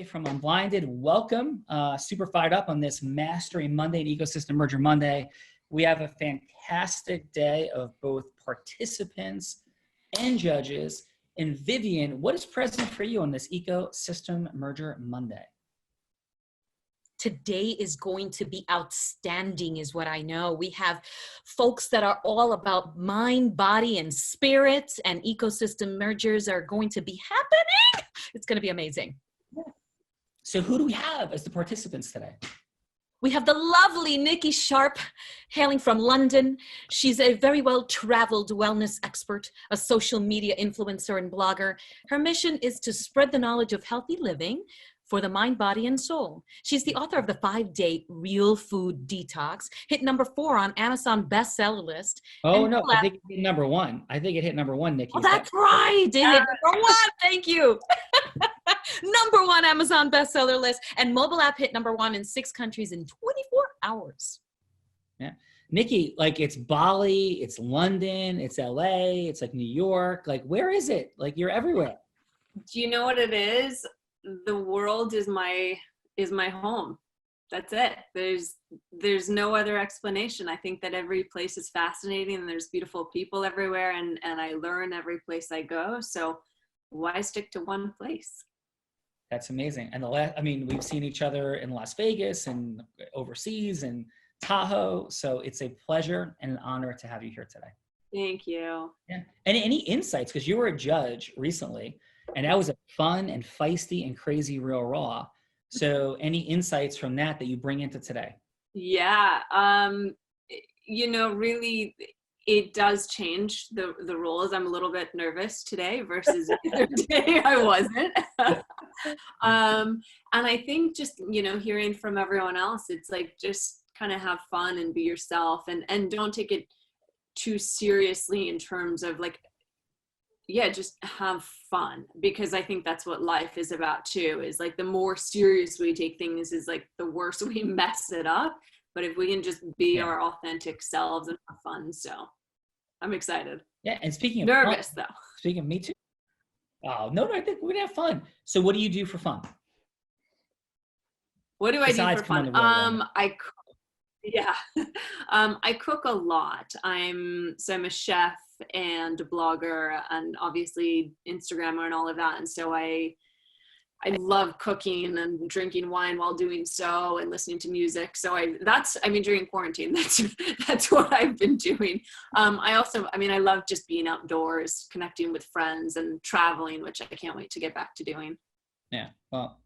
from Unblinded. Welcome. Super fired up on this Mastery Monday and Ecosystem Merger Monday. We have a fantastic day of both participants and judges. And Vivian, what is present for you on this Ecosystem Merger Monday? Today is going to be outstanding is what I know. We have folks that are all about mind, body, and spirit, and ecosystem mergers are going to be happening. It's going to be amazing. So who do we have as the participants today? We have the lovely Nikki Sharp, hailing from London. She's a very well-traveled wellness expert, a social media influencer and blogger. Her mission is to spread the knowledge of healthy living for the mind, body, and soul. She's the author of the 5-Day Real Food Detox, hit #4 on Amazon bestseller list. Oh, no, I think it hit #1. I think it hit #1, Nikki. Oh, that's right. It hit #1. Thank you. #1 Amazon bestseller list, and mobile app hit #1 in 6 countries in 24 hours. Yeah. Nikki, like it's Bali, it's London, it's LA, it's like New York. Like, where is it? Like, you're everywhere. Do you know what it is? The world is my home. That's it. There's no other explanation. I think that every place is fascinating and there's beautiful people everywhere, and I learn every place I go. So why stick to one place? That's amazing. And we've seen each other in Las Vegas and overseas and Tahoe. So it's a pleasure and an honor to have you here today. Thank you. Yeah. And any insights, because you were a judge recently, and that was a fun and feisty and crazy Real Raw. So any insights from that you bring into today? Yeah. Really, it does change the roles. I'm a little bit nervous today versus the other day I wasn't. And I think just, hearing from everyone else, it's like, just kind of have fun and be yourself, and don't take it too seriously in terms of like, just have fun, because I think that's what life is about too, is like the more serious we take things is like the worse we mess it up. But if we can just be our authentic selves and have fun. So I'm excited. Yeah. And speaking of nervous fun, though. Speaking of me too. Oh, no, I think we're gonna have fun. So what do you do for fun? What do Besides I do for fun? I cook a lot. I'm a chef and a blogger and obviously Instagrammer and all of that. And so I love cooking and drinking wine while doing so, and listening to music. So during quarantine, that's what I've been doing. I love just being outdoors, connecting with friends and traveling, which I can't wait to get back to doing. Yeah. Well,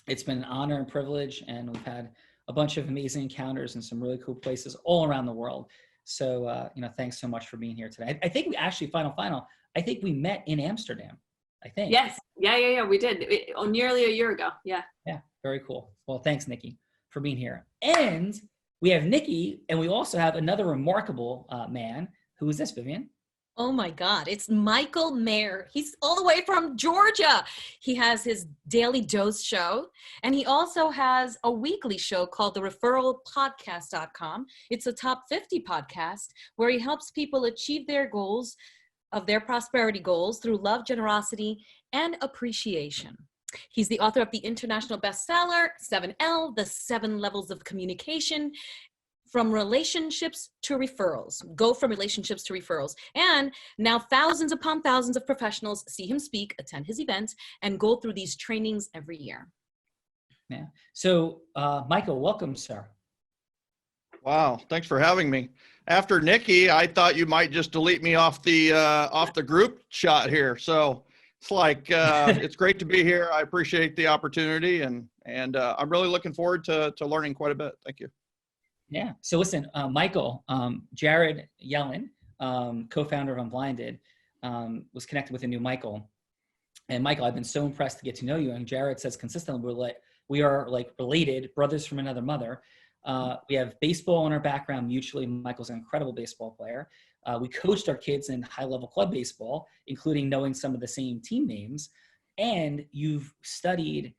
it's been an honor and privilege, and we've had a bunch of amazing encounters in some really cool places all around the world. So, thanks so much for being here today. I think we actually, final, I think we met in Amsterdam, I think. Yes. Yeah. We did. Nearly a year ago. Yeah. Yeah. Very cool. Well, thanks, Nikki, for being here. And we have Nikki, and we also have another remarkable man. Who is this, Vivian? Oh my God, it's Michael Maher. He's all the way from Georgia. He has his Daily Dose show, and he also has a weekly show called the Referralpodcast.com. It's a top 50 podcast where he helps people achieve their goals, of their prosperity goals, through love, generosity, and appreciation. He's the author of the International Bestseller, 7L, The 7 Levels of Communication, From Relationships to Referrals. Go from relationships to referrals. And now thousands upon thousands of professionals see him speak, attend his events, and go through these trainings every year. Yeah. So, Michael, welcome, sir. Wow. Thanks for having me. After Nikki, I thought you might just delete me off the group shot here. So it's like, it's great to be here. I appreciate the opportunity, and I'm really looking forward to learning quite a bit. Thank you. Yeah. So listen, Michael, Jared Yellen, co-founder of Unblinded, was connected with a new Michael. And Michael, I've been so impressed to get to know you. And Jared says consistently, we are like related brothers from another mother. We have baseball in our background mutually. Michael's an incredible baseball player. We coached our kids in high-level club baseball, including knowing some of the same team names. And you've studied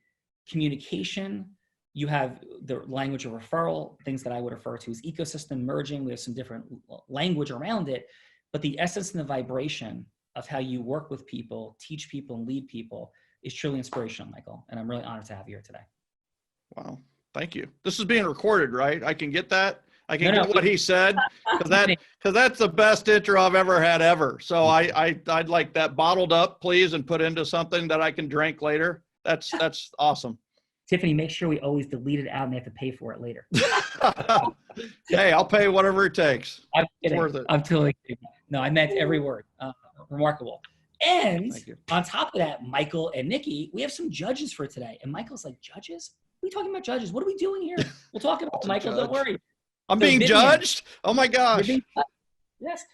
communication. You have the language of referral, things that I would refer to as ecosystem merging. We have some different language around it, but the essence and the vibration of how you work with people, teach people, and lead people is truly inspirational, Michael. And I'm really honored to have you here today. Wow. Thank you. This is being recorded, right? I can get that. I can No, get what he said because that's the best intro I've ever had ever. So I'd like that bottled up, please, and put into something that I can drink later. That's awesome. Tiffany, make sure we always delete it out and they have to pay for it later. Hey, I'll pay whatever it takes. I'm kidding. It's worth it. I'm totally kidding. No, I meant every word. Remarkable. And on top of that, Michael and Nikki, we have some judges for today. And Michael's like, judges? What are we talking about judges? What are we doing here? We'll talk about it, Michael. Don't worry. I'm being Vivian, judged? Oh my gosh. Yes.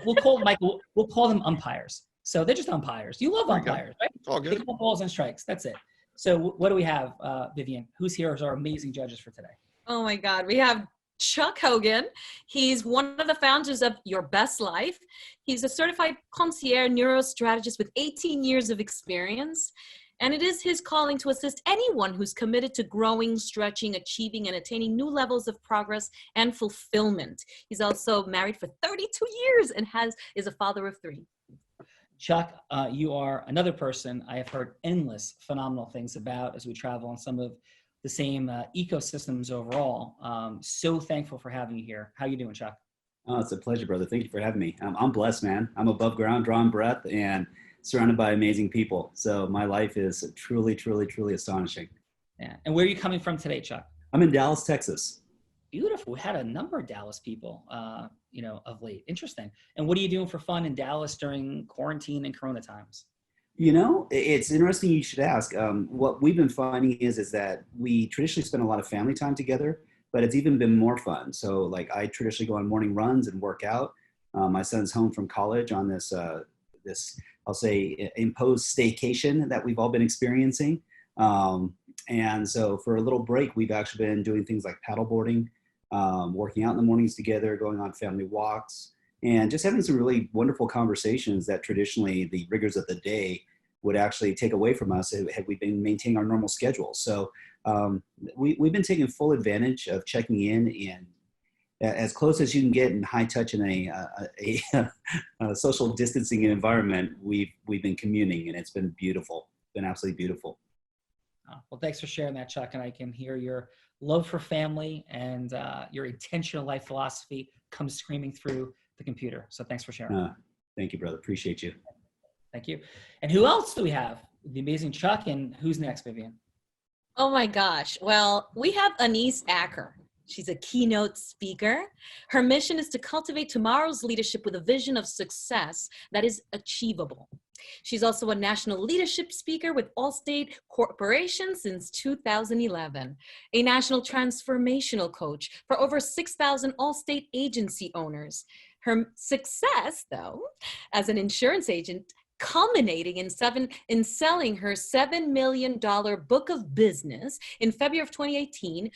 We'll call them umpires. So they're just umpires. You love umpires, right? It's all good. They call balls and strikes. That's it. So what do we have, Vivian? Who's here as our amazing judges for today? Oh my God. We have Chuck Hogan. He's one of the founders of Your Best Life. He's a certified concierge neurostrategist with 18 years of experience. And it is his calling to assist anyone who's committed to growing, stretching, achieving, and attaining new levels of progress and fulfillment. He's also married for 32 years and is a father of 3. Chuck, you are another person I have heard endless phenomenal things about as we travel on some of the same ecosystems overall. So thankful for having you here. How you doing, Chuck? Oh, it's a pleasure, brother. Thank you for having me. I'm blessed, man. I'm above ground, drawing breath, and surrounded by amazing people. So my life is truly, truly, truly astonishing. Yeah. And where are you coming from today, Chuck? I'm in Dallas, Texas. Beautiful. We had a number of Dallas people, of late. Interesting. And what are you doing for fun in Dallas during quarantine and Corona times? It's interesting you should ask. What we've been finding is that we traditionally spend a lot of family time together, but it's even been more fun. So like I traditionally go on morning runs and work out. My son's home from college on this I'll say imposed staycation that we've all been experiencing. And so for a little break, we've actually been doing things like paddleboarding, working out in the mornings together, going on family walks, and just having some really wonderful conversations that traditionally the rigors of the day would actually take away from us had we been maintaining our normal schedule. So we've been taking full advantage of checking in and as close as you can get in high touch in a social distancing environment. We've been communing, and it's been beautiful. Been absolutely beautiful. Well, thanks for sharing that, Chuck. And I can hear your love for family and your intentional life philosophy comes screaming through the computer. So thanks for sharing. Thank you, brother. Appreciate you. Thank you. And who else do we have? The amazing Chuck. And who's next, Vivian? Oh my gosh. Well, we have Anniece Acker. She's a keynote speaker. Her mission is to cultivate tomorrow's leadership with a vision of success that is achievable. She's also a national leadership speaker with Allstate Corporation since 2011, a national transformational coach for over 6,000 Allstate agency owners. Her success, though, as an insurance agent, culminating in selling her $7 million book of business in February of 2018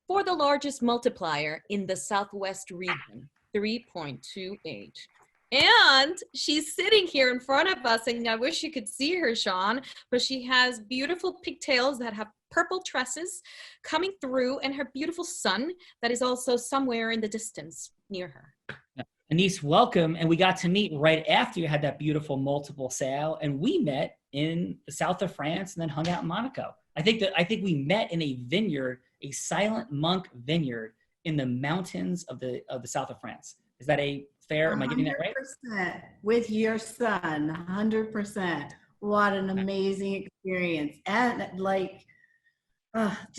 for the largest multiplier in the Southwest region, 3.28. And she's sitting here in front of us, and I wish you could see her, Sean, but she has beautiful pigtails that have purple tresses coming through, and her beautiful son that is also somewhere in the distance near her. Anniece, welcome. And we got to meet right after you had that beautiful multiple sale, and we met in the south of France and then hung out in Monaco. I think we met in a vineyard, a silent monk vineyard in the mountains of the south of France. Is that a fair? Am I getting that right? 100% with your son, 100%. What an amazing experience. And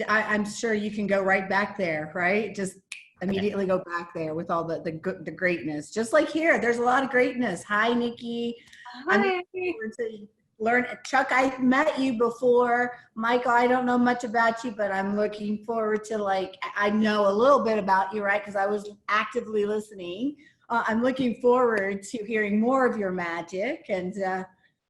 I'm sure you can go right back there, right? Just immediately go back there with all the greatness. Just like here, there's a lot of greatness. Hi, Nikki. Hi. Learn. Chuck, I met you before. Michael, I don't know much about you, but I'm looking forward to I know a little bit about you, right? Because I was actively listening. I'm looking forward to hearing more of your magic and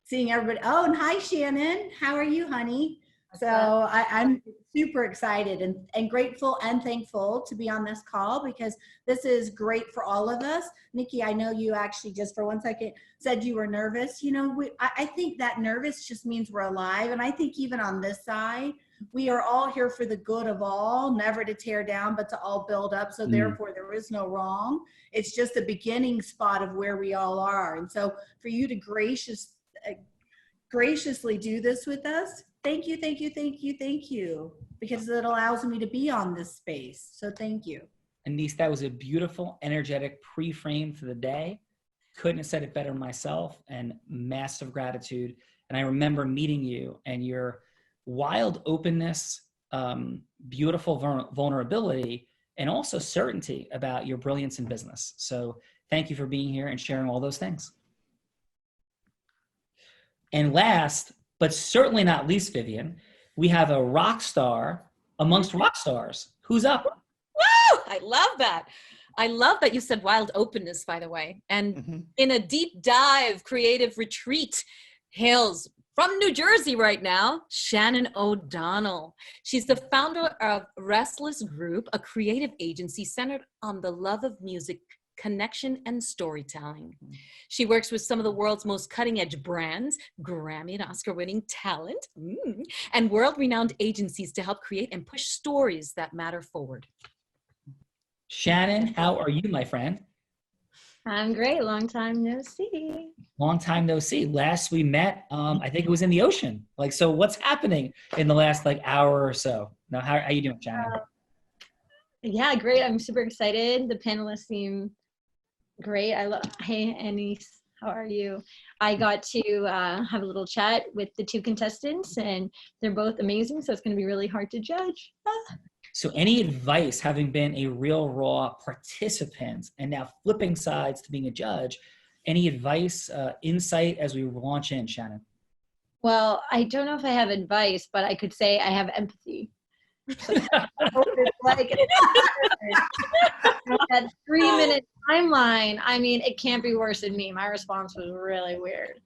seeing everybody. Oh, and hi, Shannon. How are you, honey? So I'm super excited and grateful and thankful to be on this call because this is great for all of us. Nikki, I know you actually just for 1 second said you were nervous. I think that nervous just means we're alive. And I think even on this side, we are all here for the good of all, never to tear down, but to all build up. So therefore there is no wrong. It's just a beginning spot of where we all are. And so for you to graciously do this with us, thank you, thank you, thank you, thank you, because it allows me to be on this space. So thank you. Anniece, that was a beautiful, energetic pre-frame for the day. Couldn't have said it better myself, and massive gratitude. And I remember meeting you and your wild openness, beautiful vulnerability, and also certainty about your brilliance in business. So thank you for being here and sharing all those things. And last, but certainly not least, Vivian, we have a rock star amongst rock stars. Who's up? Woo! I love that. I love that you said wild openness, by the way. And in a deep dive creative retreat, hails from New Jersey right now, Shannon O Donnell. She's the founder of Restless Group, a creative agency centered on the love of music, connection, and storytelling. She works with some of the world's most cutting-edge brands, Grammy and Oscar-winning talent, and world-renowned agencies to help create and push stories that matter forward. Shannon, how are you, my friend? I'm great. Long time no see. Long time no see. Last we met, I think it was in the ocean. Like, so what's happening in the last hour or so? Now, how are you doing, Shannon? Yeah, great. I'm super excited. The panelists seem great. Hey, Anniece, how are you? I got to have a little chat with the two contestants, and they're both amazing, so it's going to be really hard to judge. So any advice, having been a Real Raw participant and now flipping sides to being a judge, any advice, insight as we launch in, Shannon? Well, I don't know if I have advice, but I could say I have empathy. Like that 3-minute timeline, I mean, it can't be worse than me. My response was really weird.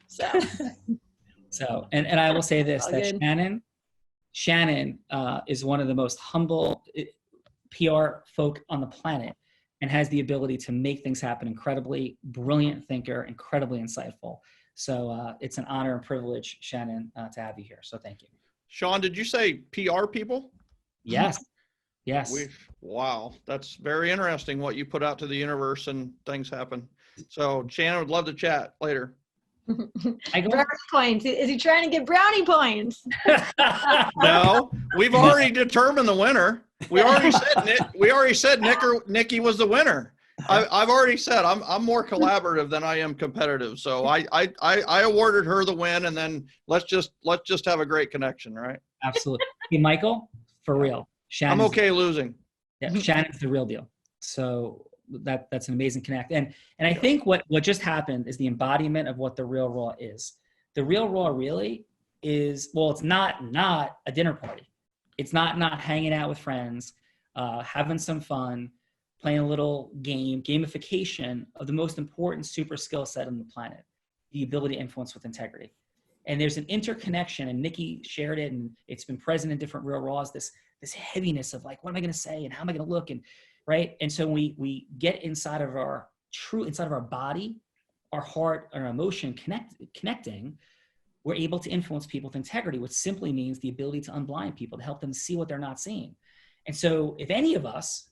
So and I will say this, that good. Shannon is one of the most humble PR folk on the planet and has the ability to make things happen. Incredibly brilliant thinker, incredibly insightful. So it's an honor and privilege, Shannon, to have you here. So thank you. Sean, did you say PR people? Yes. Yes. Wow. That's very interesting what you put out to the universe and things happen. So Shannon would love to chat later. Brownie points. Is he trying to get brownie points? No, we've already determined the winner. We already said Nikki was the winner. I've already said I'm more collaborative than I am competitive. So I awarded her the win, and then let's just have a great connection, right? Absolutely. Hey, Michael, for real. I'm okay losing. Yeah, Shannon's the real deal. So that's an amazing connect. And I think what just happened is the embodiment of what the Real Raw is. The Real Raw really is, well, it's not a dinner party. It's not hanging out with friends, having some fun, playing a little gamification of the most important super skill set on the planet, the ability to influence with integrity. And there's an interconnection, and Nikki shared it, and it's been present in different Real Raws, this heaviness of like, what am I going to say and how am I going to look, and right? And so we get inside of our body, our heart, our emotion connecting, we're able to influence people with integrity, which simply means the ability to unblind people, to help them see what they're not seeing. And so if any of us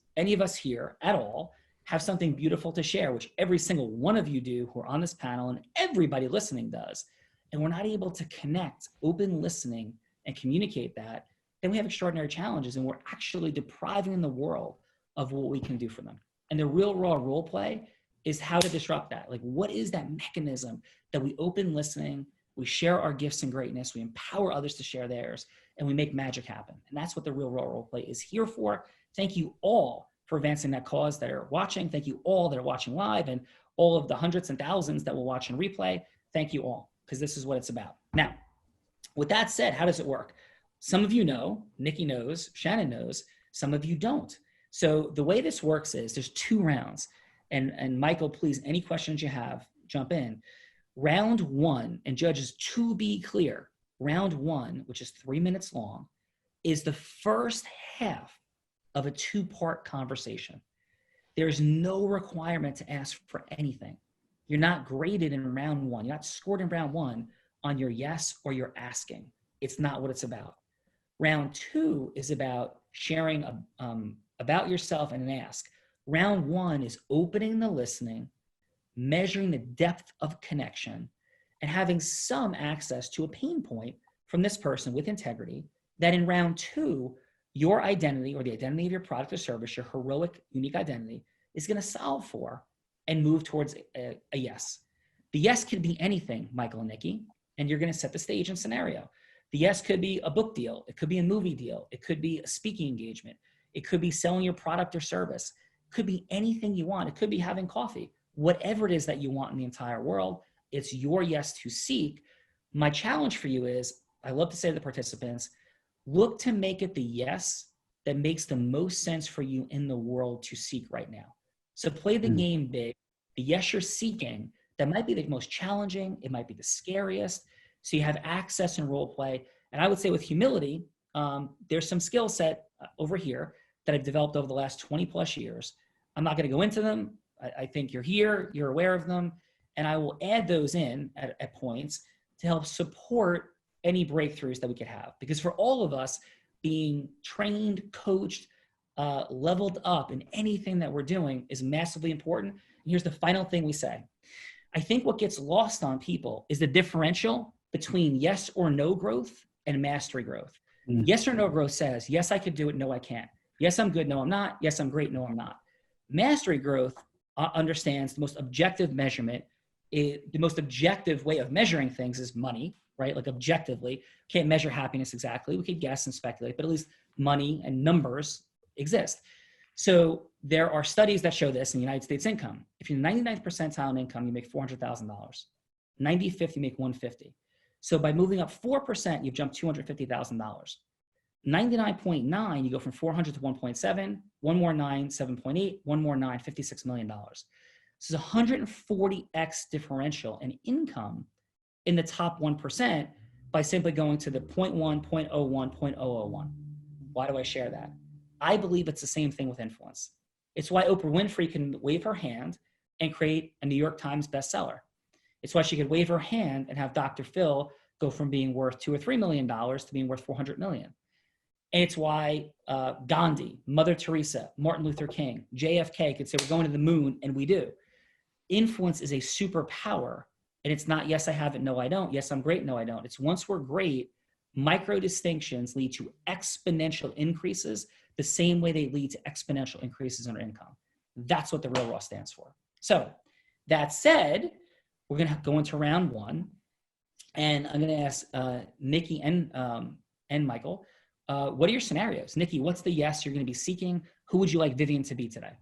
here at all have something beautiful to share, which every single one of you do who are on this panel and everybody listening does, and we're not able to connect, open listening, and communicate that, then we have extraordinary challenges, and we're actually depriving the world of what we can do for them. And the Real Raw role play is how to disrupt that. Like, what is that mechanism that we open listening, we share our gifts and greatness, we empower others to share theirs, and we make magic happen. And that's what the Real Raw role play is here for. Thank you all for advancing that cause that are watching. Thank you all that are watching live, and all of the hundreds and thousands that will watch and replay. Thank you all, because this is what it's about. Now, with that said, how does it work? Some of you know, Nikki knows, Shannon knows, some of you don't. So the way this works is there's 2 rounds. And Michael, please, any questions you have, jump in. Round 1, and judges, to be clear, round 1, which is 3 minutes long, is the first half of a 2-part conversation. There's no requirement to ask for anything. You're not graded in round 1. You're not scored in round 1 on your yes or your asking. It's not what it's about. Round 2 is about sharing about yourself and an ask. Round 1 is opening the listening, measuring the depth of connection, and having some access to a pain point from this person with integrity that in round 2, your identity or the identity of your product or service, your heroic, unique identity, is going to solve for and move towards a yes. The yes could be anything, Michael and Nikki, and you're going to set the stage and scenario. The yes could be a book deal. It could be a movie deal. It could be a speaking engagement. It could be selling your product or service. It could be anything you want. It could be having coffee. Whatever it is that you want in the entire world, it's your yes to seek. My challenge for you is, I love to say to the participants, look to make it the yes that makes the most sense for you in the world to seek right now. So play the game big. The yes you're seeking, that might be the most challenging. It might be the scariest. So you have access and role play. And I would say with humility, there's some skill set over here that I've developed over the last 20 plus years. I'm not going to go into them. I think you're here, you're aware of them, and I will add those in at points to help support any breakthroughs that we could have. Because for all of us, being trained, coached, leveled up in anything that we're doing is massively important. And here's the final thing we say. I think what gets lost on people is the differential between yes or no growth and mastery growth. Yes or no growth says, yes, I could do it. No, I can't. Yes, I'm good. No, I'm not. Yes, I'm great. No, I'm not. Mastery growth understands the most objective measurement. The most objective way of measuring things is money, right? Like objectively, can't measure happiness exactly. We could guess and speculate, but at least money and numbers exist. So there are studies that show this in the United States income. If you're 99th percentile in income, you make $400,000. 95th, you make $150,000. So by moving up 4%, you've jumped $250,000. 99.9, you go from 400 to 1.7, one more 9, 7.8, one more 9, $56 million. So it's 140x differential in income in the top 1% by simply going to the 0.1, 0.01, 0.001. Why do I share that? I believe it's the same thing with influence. It's why Oprah Winfrey can wave her hand and create a New York Times bestseller. It's why she could wave her hand and have Dr. Phil go from being worth $2 or $3 million to being worth $400 million. And it's why Gandhi, Mother Teresa, Martin Luther King, JFK could say we're going to the moon, and we do. Influence is a superpower, and it's not yes, I have it, no, I don't. Yes, I'm great, no, I don't. It's once we're great, micro distinctions lead to exponential increases the same way they lead to exponential increases in our income. That's what the Real Raw stands for. So that said, we're going to go into round 1, and I'm going to ask Nikki and Michael, what are your scenarios? Nikki, what's the yes you're going to be seeking? Who would you like Vivian to be today?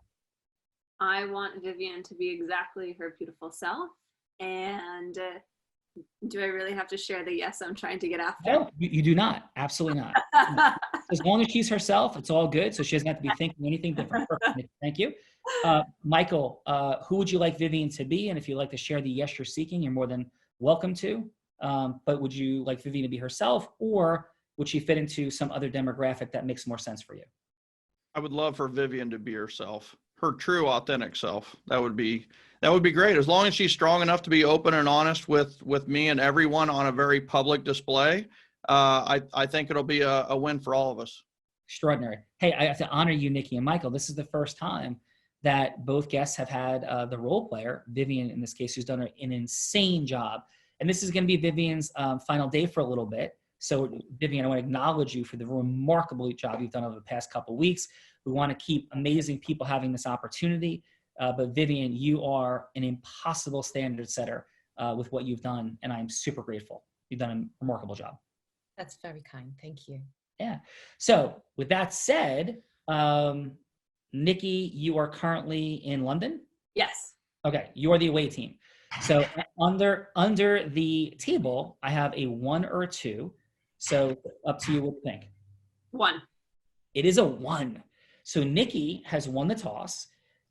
I want Vivian to be exactly her beautiful self. And do I really have to share the yes I'm trying to get after? No, you do not. Absolutely not. As long as she's herself, it's all good. So she doesn't have to be thinking anything different. Perfect. Thank you. Michael, who would you like Vivian to be? And if you'd like to share the yes you're seeking, you're more than welcome to. But would you like Vivian to be herself, or would she fit into some other demographic that makes more sense for you? I would love for Vivian to be herself, her true, authentic self. That would be great. As long as she's strong enough to be open and honest with me and everyone on a very public display, I think it'll be a win for all of us. Extraordinary. Hey, I have to honor you, Nikki and Michael. This is the first time that both guests have had the role player, Vivian in this case, who's done an insane job. And this is going to be Vivian's final day for a little bit. So Vivian, I want to acknowledge you for the remarkable job you've done over the past couple of weeks. We want to keep amazing people having this opportunity. But Vivian, you are an impossible standard setter with what you've done. And I'm super grateful. You've done a remarkable job. That's very kind. Thank you. Yeah. So with that said, Nikki, you are currently in London? Yes. Okay. You are the away team. So under the table, I have a 1 or 2. So up to you, what do you think? 1. It is a 1. So Nikki has won the toss.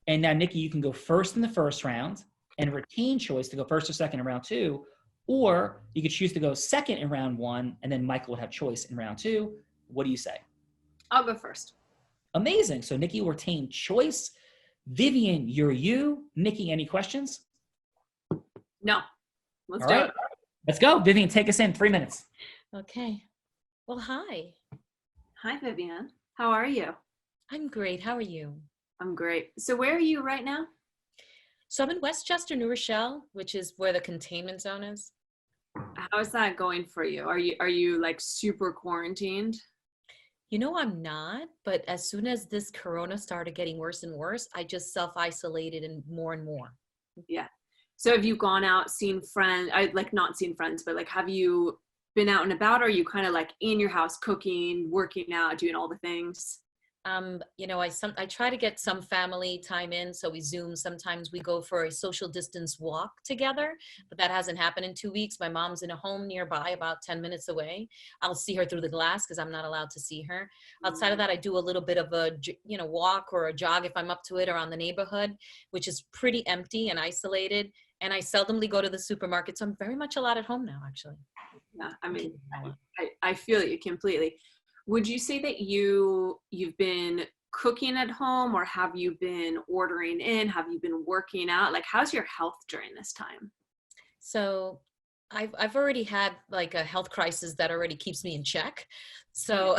And now, Nikki, you can go first in the first round and retain choice to go first or second in round 2. Or you could choose to go second in round 1, and then Michael would have choice in round 2. What do you say? I'll go first. Amazing. So Nikki will retain choice. Vivian, you're you. Nikki, any questions? No. Let's All do right. it. Let's go. Vivian, take us in 3 minutes. Okay. Well, hi. Hi, Vivian. How are you? I'm great. How are you? I'm great. So where are you right now? So I'm in Westchester, New Rochelle, which is where the containment zone is. How is that going for you? Are you like super quarantined? You know, I'm not, but as soon as this corona started getting worse and worse, I just self-isolated and more. Yeah. So have you gone out, seen friends? I like not seen friends, but like, have you been out and about? Or are you kind of like in your house cooking, working out, doing all the things? You know, I try to get some family time in, so we Zoom. Sometimes we go for a social distance walk together, but that hasn't happened in 2 weeks. My mom's in a home nearby, about 10 minutes away. I'll see her through the glass because I'm not allowed to see her. Outside of that, I do a little bit of a, you know, walk or a jog if I'm up to it around the neighborhood, which is pretty empty and isolated. And I seldomly go to the supermarket, so I'm very much a lot at home now, actually. Yeah, I mean, I feel you completely. Would you say that you've been cooking at home, or have you been ordering in? Have you been working out? Like, how's your health during this time? So I've already had like a health crisis that already keeps me in check. So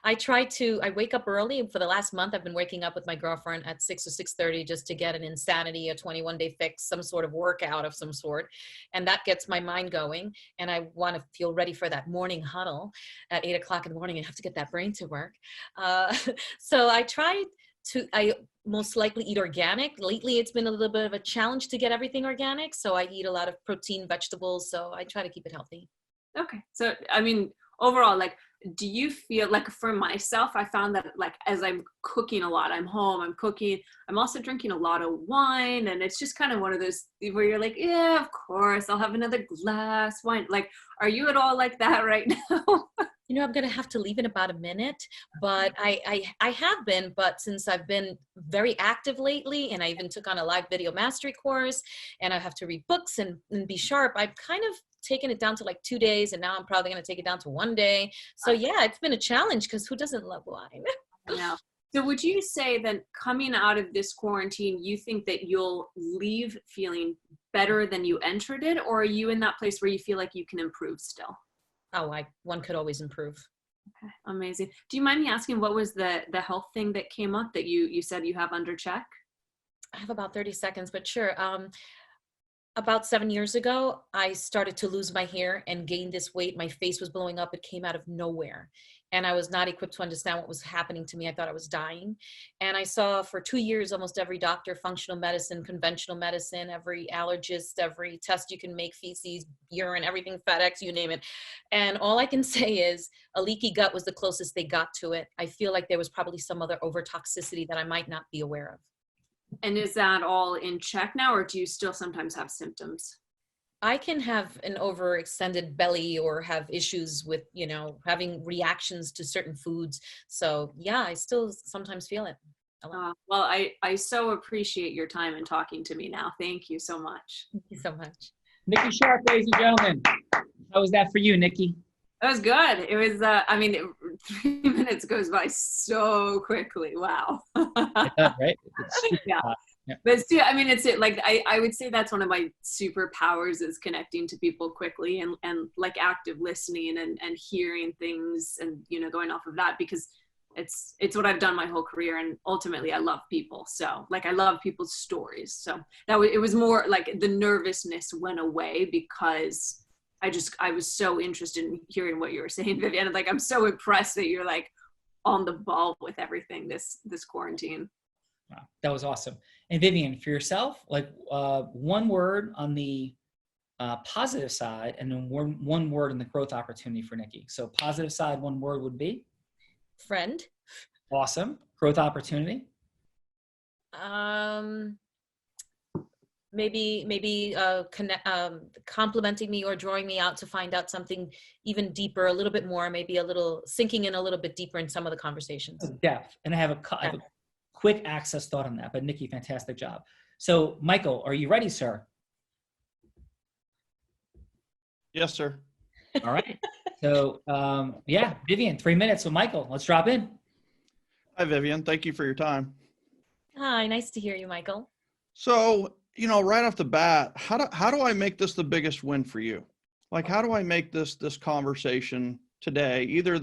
I wake up early. For the last month, I've been waking up with my girlfriend at 6 or 6:30 just to get an insanity, a 21-day fix, some sort of workout of some sort. And that gets my mind going. And I want to feel ready for that morning huddle at 8 o'clock in the morning and have to get that brain to work. So I most likely eat organic. Lately, it's been a little bit of a challenge to get everything organic. So I eat a lot of protein, vegetables. So I try to keep it healthy. Okay. So, I mean, overall, like, do you feel like, for myself, I found that like, as I'm cooking a lot, I'm home, I'm cooking, I'm also drinking a lot of wine. And it's just kind of one of those where you're like, yeah, of course, I'll have another glass wine. Like, are you at all like that right now? You know, I'm going to have to leave in about a minute, but I have been, but since I've been very active lately, and I even took on a live video mastery course, and I have to read books and be sharp, I've kind of taken it down to like 2 days, and now I'm probably going to take it down to 1 day. So yeah, it's been a challenge, because who doesn't love wine? Yeah. So would you say that coming out of this quarantine, you think that you'll leave feeling better than you entered it, or are you in that place where you feel like you can improve still? Oh, one could always improve. Okay, amazing. Do you mind me asking, what was the health thing that came up that you said you have under check? I have about 30 seconds, but sure. About 7 years ago, I started to lose my hair and gain this weight. My face was blowing up. It came out of nowhere. And I was not equipped to understand what was happening to me. I thought I was dying. And I saw for 2 years almost every doctor, functional medicine, conventional medicine, every allergist, every test you can make, feces, urine, everything, FedEx, you name it. And all I can say is a leaky gut was the closest they got to it. I feel like there was probably some other overtoxicity that I might not be aware of. And is that all in check now, or do you still sometimes have symptoms? I can have an overextended belly or have issues with, you know, having reactions to certain foods. So yeah, I still sometimes feel it. Well, I so appreciate your time and talking to me now. Thank you so much. Thank you so much. Nikki Sharp, ladies and gentlemen. How was that for you, Nikki? That was good. It was, 3 minutes goes by so quickly. Wow. It does, right? Yeah. Yeah. But still, I mean, it's like, I would say that's one of my superpowers, is connecting to people quickly and like active listening and hearing things and, you know, going off of that, because it's what I've done my whole career. And ultimately I love people. So like, I love people's stories. So it was more like the nervousness went away, because I was so interested in hearing what you were saying, Vivian. Like, I'm so impressed that you're like on the ball with everything this quarantine. Wow, that was awesome. And Vivian, for yourself, like one word on the positive side, and then one word on the growth opportunity for Nikki. So positive side, one word would be? Friend. Awesome. Growth opportunity? Maybe complimenting me or drawing me out to find out something even deeper, a little bit more, maybe a little sinking in a little bit deeper in some of the conversations. Depth. And I have a quick access thought on that, but Nikki, fantastic job. So Michael, are you ready, sir? Yes, sir. All right. So yeah, Vivian, 3 minutes with Michael. Let's drop in. Hi, Vivian. Thank you for your time. Hi, nice to hear you, Michael. So, you know, right off the bat, how do I make this the biggest win for you? Like, how do I make this conversation today, either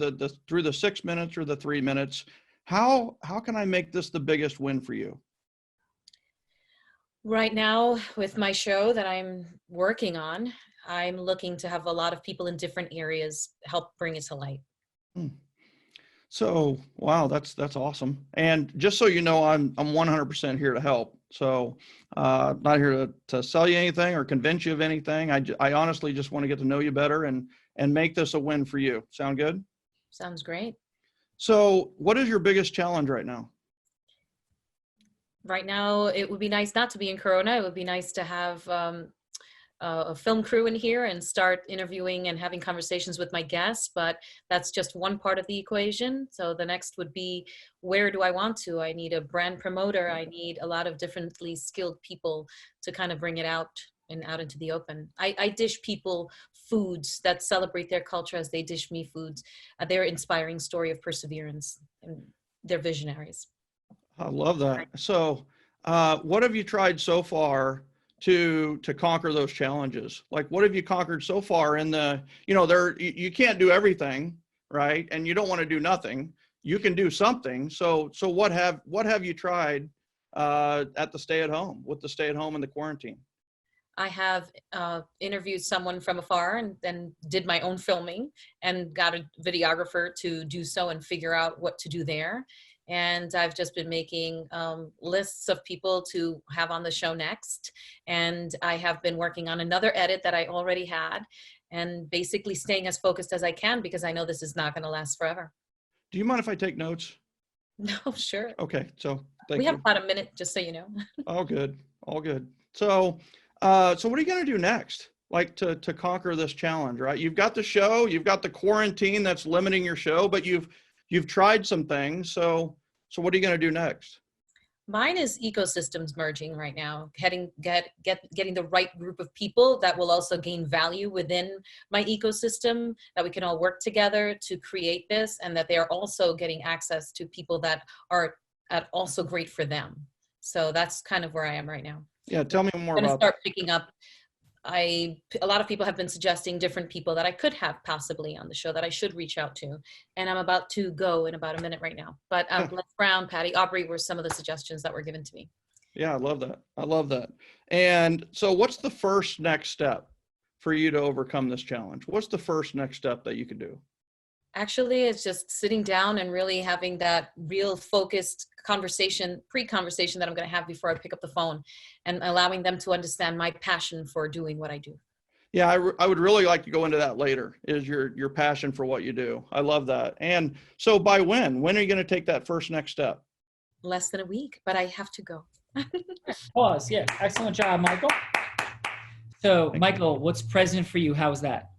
through the 6 minutes or the 3 minutes? How can I make this the biggest win for you? Right now, with my show that I'm working on, I'm looking to have a lot of people in different areas help bring it to light. So, wow, that's awesome. And just so you know, I'm 100% here to help. So, not here to sell you anything or convince you of anything. I honestly just want to get to know you better and make this a win for you. Sound good? Sounds great. So, what is your biggest challenge right now? Right now, it would be nice not to be in Corona. It would be nice to have a film crew in here and start interviewing and having conversations with my guests, but that's just one part of the equation. So the next would be, where do I want to? I need a brand promoter. I need a lot of differently skilled people to kind of bring it out and out into the open. I dish people foods that celebrate their culture as they dish me foods. Their inspiring story of perseverance, and they're visionaries. I love that. So, what have you tried so far to conquer those challenges? Like, what have you conquered so far in the, you can't do everything, right? And you don't want to do nothing. You can do something. So what have you tried at the stay-at-home, with the stay-at-home and the quarantine? I have interviewed someone from afar and then did my own filming and got a videographer to do so and figure out what to do there. And I've just been making lists of people to have on the show next. And I have been working on another edit that I already had, and basically staying as focused as I can, because I know this is not going to last forever. Do you mind if I take notes? No, sure. Okay. So thank we you. have about a minute, just so you know. All good. All good. So what are you going to do next? Like to conquer this challenge, right? You've got the show, you've got the quarantine that's limiting your show, but you've tried some things. So what are you going to do next? Mine is ecosystems merging right now, getting the right group of people that will also gain value within my ecosystem, that we can all work together to create this, and that they are also getting access to people that are also great for them. So that's kind of where I am right now. Yeah, tell me more I'm going to about start picking up. A lot of people have been suggesting different people that I could have possibly on the show that I should reach out to. And I'm about to go in about a minute right now. But Les Brown, Patty Aubrey were some of the suggestions that were given to me. Yeah, I love that. I love that. And so what's the first next step for you to overcome this challenge? What's the first next step that you could do? Actually, it's just sitting down and really having that real focused pre-conversation that I'm going to have before I pick up the phone, and allowing them to understand my passion for doing what I do. Yeah, I would really like to go into that later, is your passion for what you do. I love that. And so by when are you going to take that first next step? Less than a week, but I have to go. Pause. Yeah. Excellent job, Michael. So Michael, what's present for you? How was that?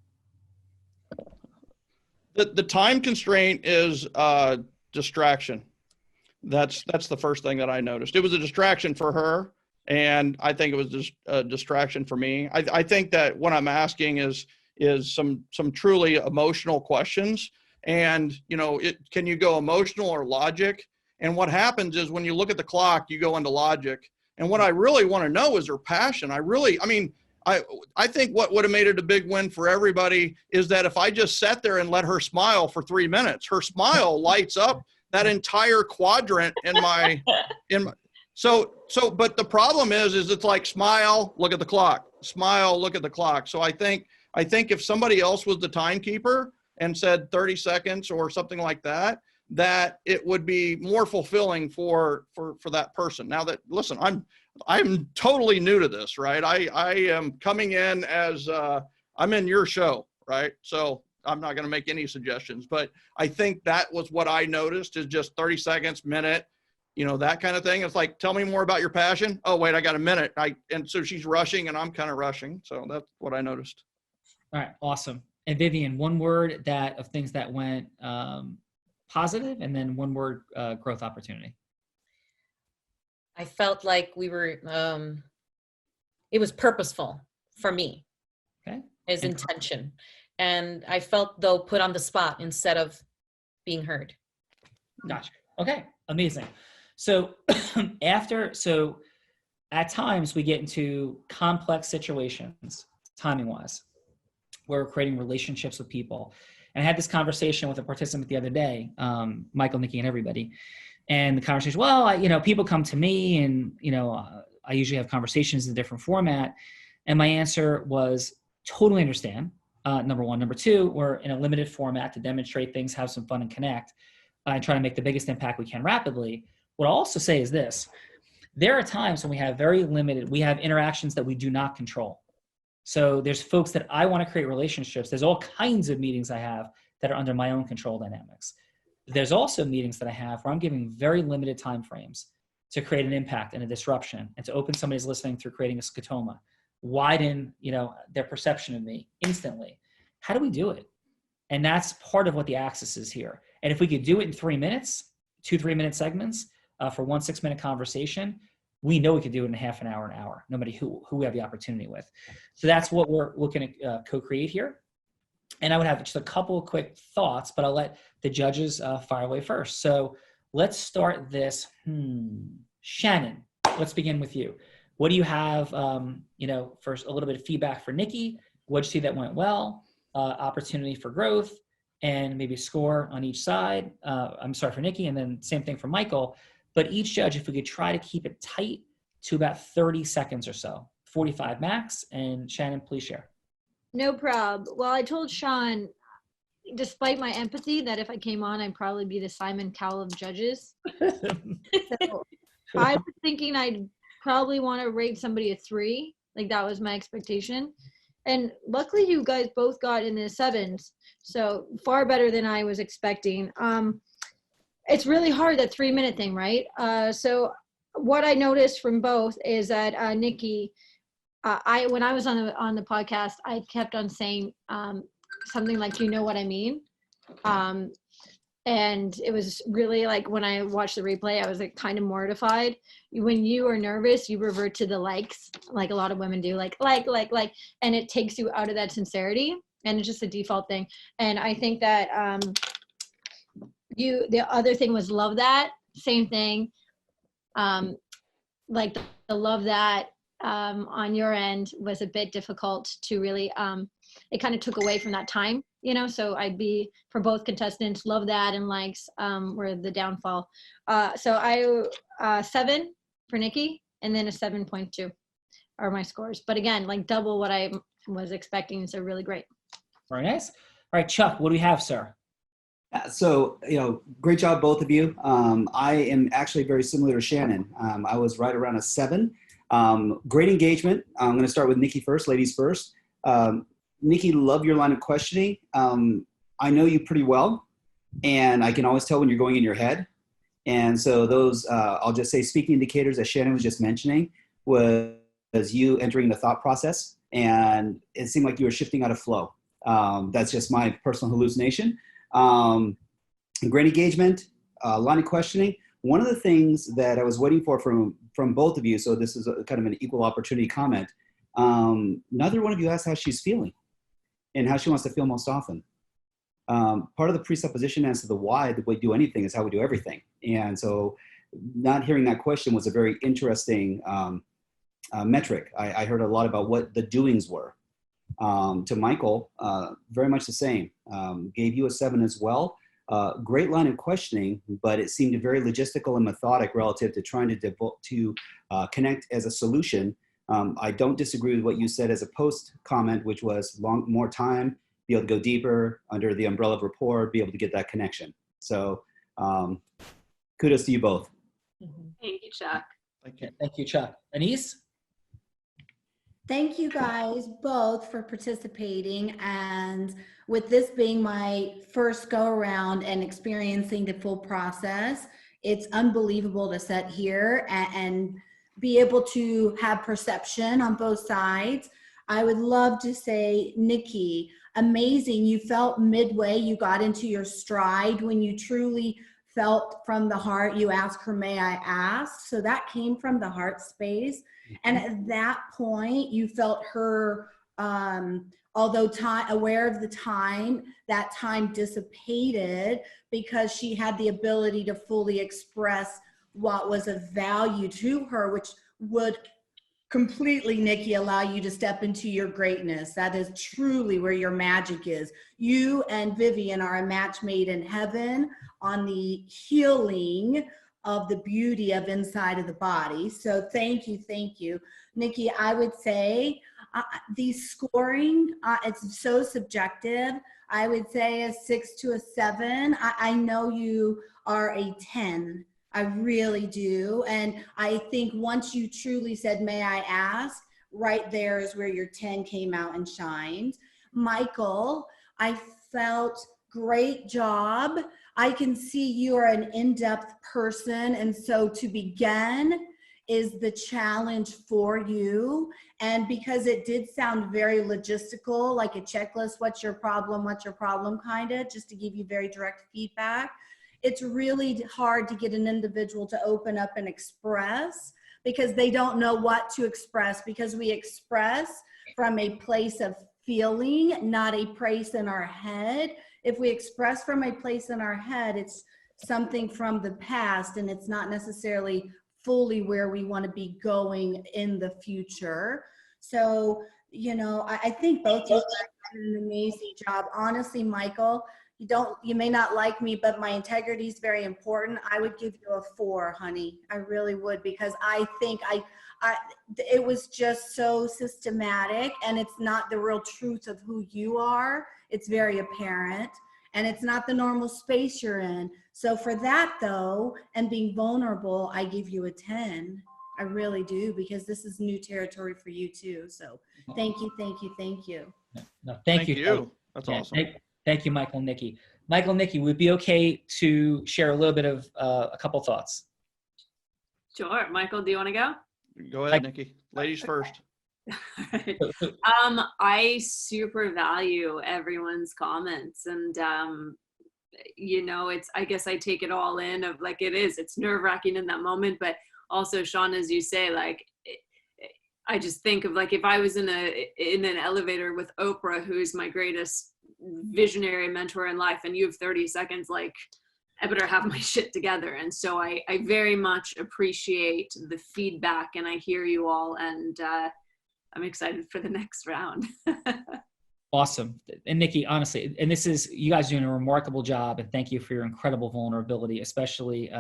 The time constraint is distraction. That's the first thing that I noticed. It was a distraction for her, and I think it was just a distraction for me. I think that what I'm asking is some truly emotional questions, and can you go emotional or logic? And what happens is when you look at the clock, you go into logic. And what I really want to know is her passion. I think what would have made it a big win for everybody is that if I just sat there and let her smile for 3 minutes, her smile lights up that entire quadrant in my, but the problem is it's like, smile, look at the clock, smile, look at the clock. So I think if somebody else was the timekeeper and said 30 seconds or something like that, that it would be more fulfilling for that person. Now that, listen, I'm totally new to this, right? I am coming in as I'm in your show, right? So I'm not going to make any suggestions, but I think that was what I noticed, is just 30 seconds, minute, that kind of thing. It's like, tell me more about your passion. Oh, wait, I got a minute. And so she's rushing and I'm kind of rushing. So that's what I noticed. All right. Awesome. And Vivian, one word of things that went positive, and then one word, growth opportunity. I felt like we were, it was purposeful for me. Okay. His intention. And I felt, though, put on the spot instead of being heard. Gotcha. Okay. Amazing. So at times we get into complex situations, timing wise, where we're creating relationships with people. And I had this conversation with a participant the other day, Michael, Nikki, and everybody. And the conversation, well, people come to me and, I usually have conversations in a different format. And my answer was, Totally understand. Number one. Number two, we're in a limited format to demonstrate things, have some fun and connect, and try to make the biggest impact we can rapidly. What I'll also say is this. There are times when we have interactions that we do not control. So there's folks that I want to create relationships. There's all kinds of meetings I have that are under my own control dynamics. There's also meetings that I have where I'm giving very limited time frames to create an impact and a disruption and to open somebody's listening through creating a scotoma, widen, their perception of me instantly. How do we do it? And that's part of what the axis is here. And if we could do it in 3 minutes, 2 3-minute segments for 1 6-minute conversation, we know we could do it in half an hour, no matter who we have the opportunity with. So that's what we're looking to co-create here. And I would have just a couple of quick thoughts, but I'll let the judges fire away first. So let's start this. Shannon, let's begin with you. What do you have, first a little bit of feedback for Nikki? What'd you see that went well? Opportunity for growth, and maybe score on each side. I'm sorry for Nikki, and then same thing for Michael. But each judge, if we could try to keep it tight to about 30 seconds or so, 45 max. And Shannon, please share. No problem. Well, I told Sean, despite my empathy, that if I came on, I'd probably be the Simon Cowell of judges. So I was thinking I'd probably want to rate somebody a 3. Like that was my expectation. And luckily you guys both got in the 7s. So far better than I was expecting. It's really hard, that 3-minute thing, right? So what I noticed from both is that Nikki, when I was on the podcast, I kept on saying something like, you know what I mean? And it was really like, when I watched the replay, I was like kind of mortified. When you are nervous, you revert to the likes, like a lot of women do, like, and it takes you out of that sincerity, and it's just a default thing. And I think that the other thing was love that, same thing. Like the love that on your end was a bit difficult to really, it kind of took away from that time, so I'd be, for both contestants, love that and likes were the downfall. So I 7 for Nikki, and then a 7.2 are my scores. But again, like double what I was expecting, so really great. Very nice. All right, Chuck, what do we have, sir? So, great job, both of you. I am actually very similar to Shannon. I was right around a 7. Great engagement. I'm going to start with Nikki first, ladies first. Nikki, love your line of questioning. I know you pretty well, and I can always tell when you're going in your head. And so those, I'll just say, speaking indicators, as Shannon was just mentioning, was you entering the thought process, and it seemed like you were shifting out of flow. That's just my personal hallucination. Great engagement, line of questioning. One of the things that I was waiting for from both of you, so this is kind of an equal opportunity comment, neither one of you asked how she's feeling and how she wants to feel most often. Part of the presupposition as to the why that we do anything is how we do everything. And so not hearing that question was a very interesting metric. I heard a lot about what the doings were. To Michael, very much the same. Gave you a 7 as well. Great line of questioning, but it seemed very logistical and methodic relative to trying to connect as a solution. I don't disagree with what you said as a post comment, which was more time, be able to go deeper under the umbrella of rapport, be able to get that connection. So kudos to you both. Thank you, Chuck. Thank you, Chuck. Anniece? Thank you guys both for participating, and with this being my first go around and experiencing the full process, it's unbelievable to sit here and be able to have perception on both sides. I would love to say, Nikki, amazing. You felt midway, you got into your stride when you truly felt from the heart. You asked her, may I ask? So that came from the heart space. And at that point, you felt her, although aware of the time, that time dissipated because she had the ability to fully express what was of value to her, which would completely, Nikki, allow you to step into your greatness. That is truly where your magic is. You and Vivian are a match made in heaven on the healing of the beauty of inside of the body. So thank you. Nikki, I would say the scoring, it's so subjective. I would say a 6 to a 7. I know you are a 10. I really do. And I think once you truly said, may I ask, right there is where your 10 came out and shined. Michael, I felt great job. I can see you are an in-depth person. And so to begin is the challenge for you. And because it did sound very logistical, like a checklist, what's your problem kind of, just to give you very direct feedback. It's really hard to get an individual to open up and express because they don't know what to express, because we express from a place of feeling, not a place in our head. If we express from a place in our head, it's something from the past and it's not necessarily fully where we want to be going in the future. So, you know, I think both of you did an amazing job. Honestly, Michael, you may not like me, but my integrity is very important. I would give you a 4, honey. I really would, because I think it was just so systematic, and it's not the real truth of who you are. It's very apparent, and it's not the normal space you're in. So for that though, and being vulnerable, I give you a 10. I really do, because this is new territory for you too. So thank you. No, thank you. That's awesome. Thank you, Michael and Nikki. Michael and Nikki, would it be okay to share a little bit of a couple thoughts? Sure. Michael, do you want to go? Go ahead, Nikki. Ladies first. I super value everyone's comments, and you know, I guess I take it all in of like, it's nerve-wracking in that moment, but also, Sean, as you say, like, I just think of like, if I was in an elevator with Oprah, who's my greatest visionary mentor in life, and you have 30 seconds, like, I better have my shit together. And so I very much appreciate the feedback, and I hear you all, and I'm excited for the next round. Awesome. And Nikki, honestly, and you guys are doing a remarkable job, and thank you for your incredible vulnerability, especially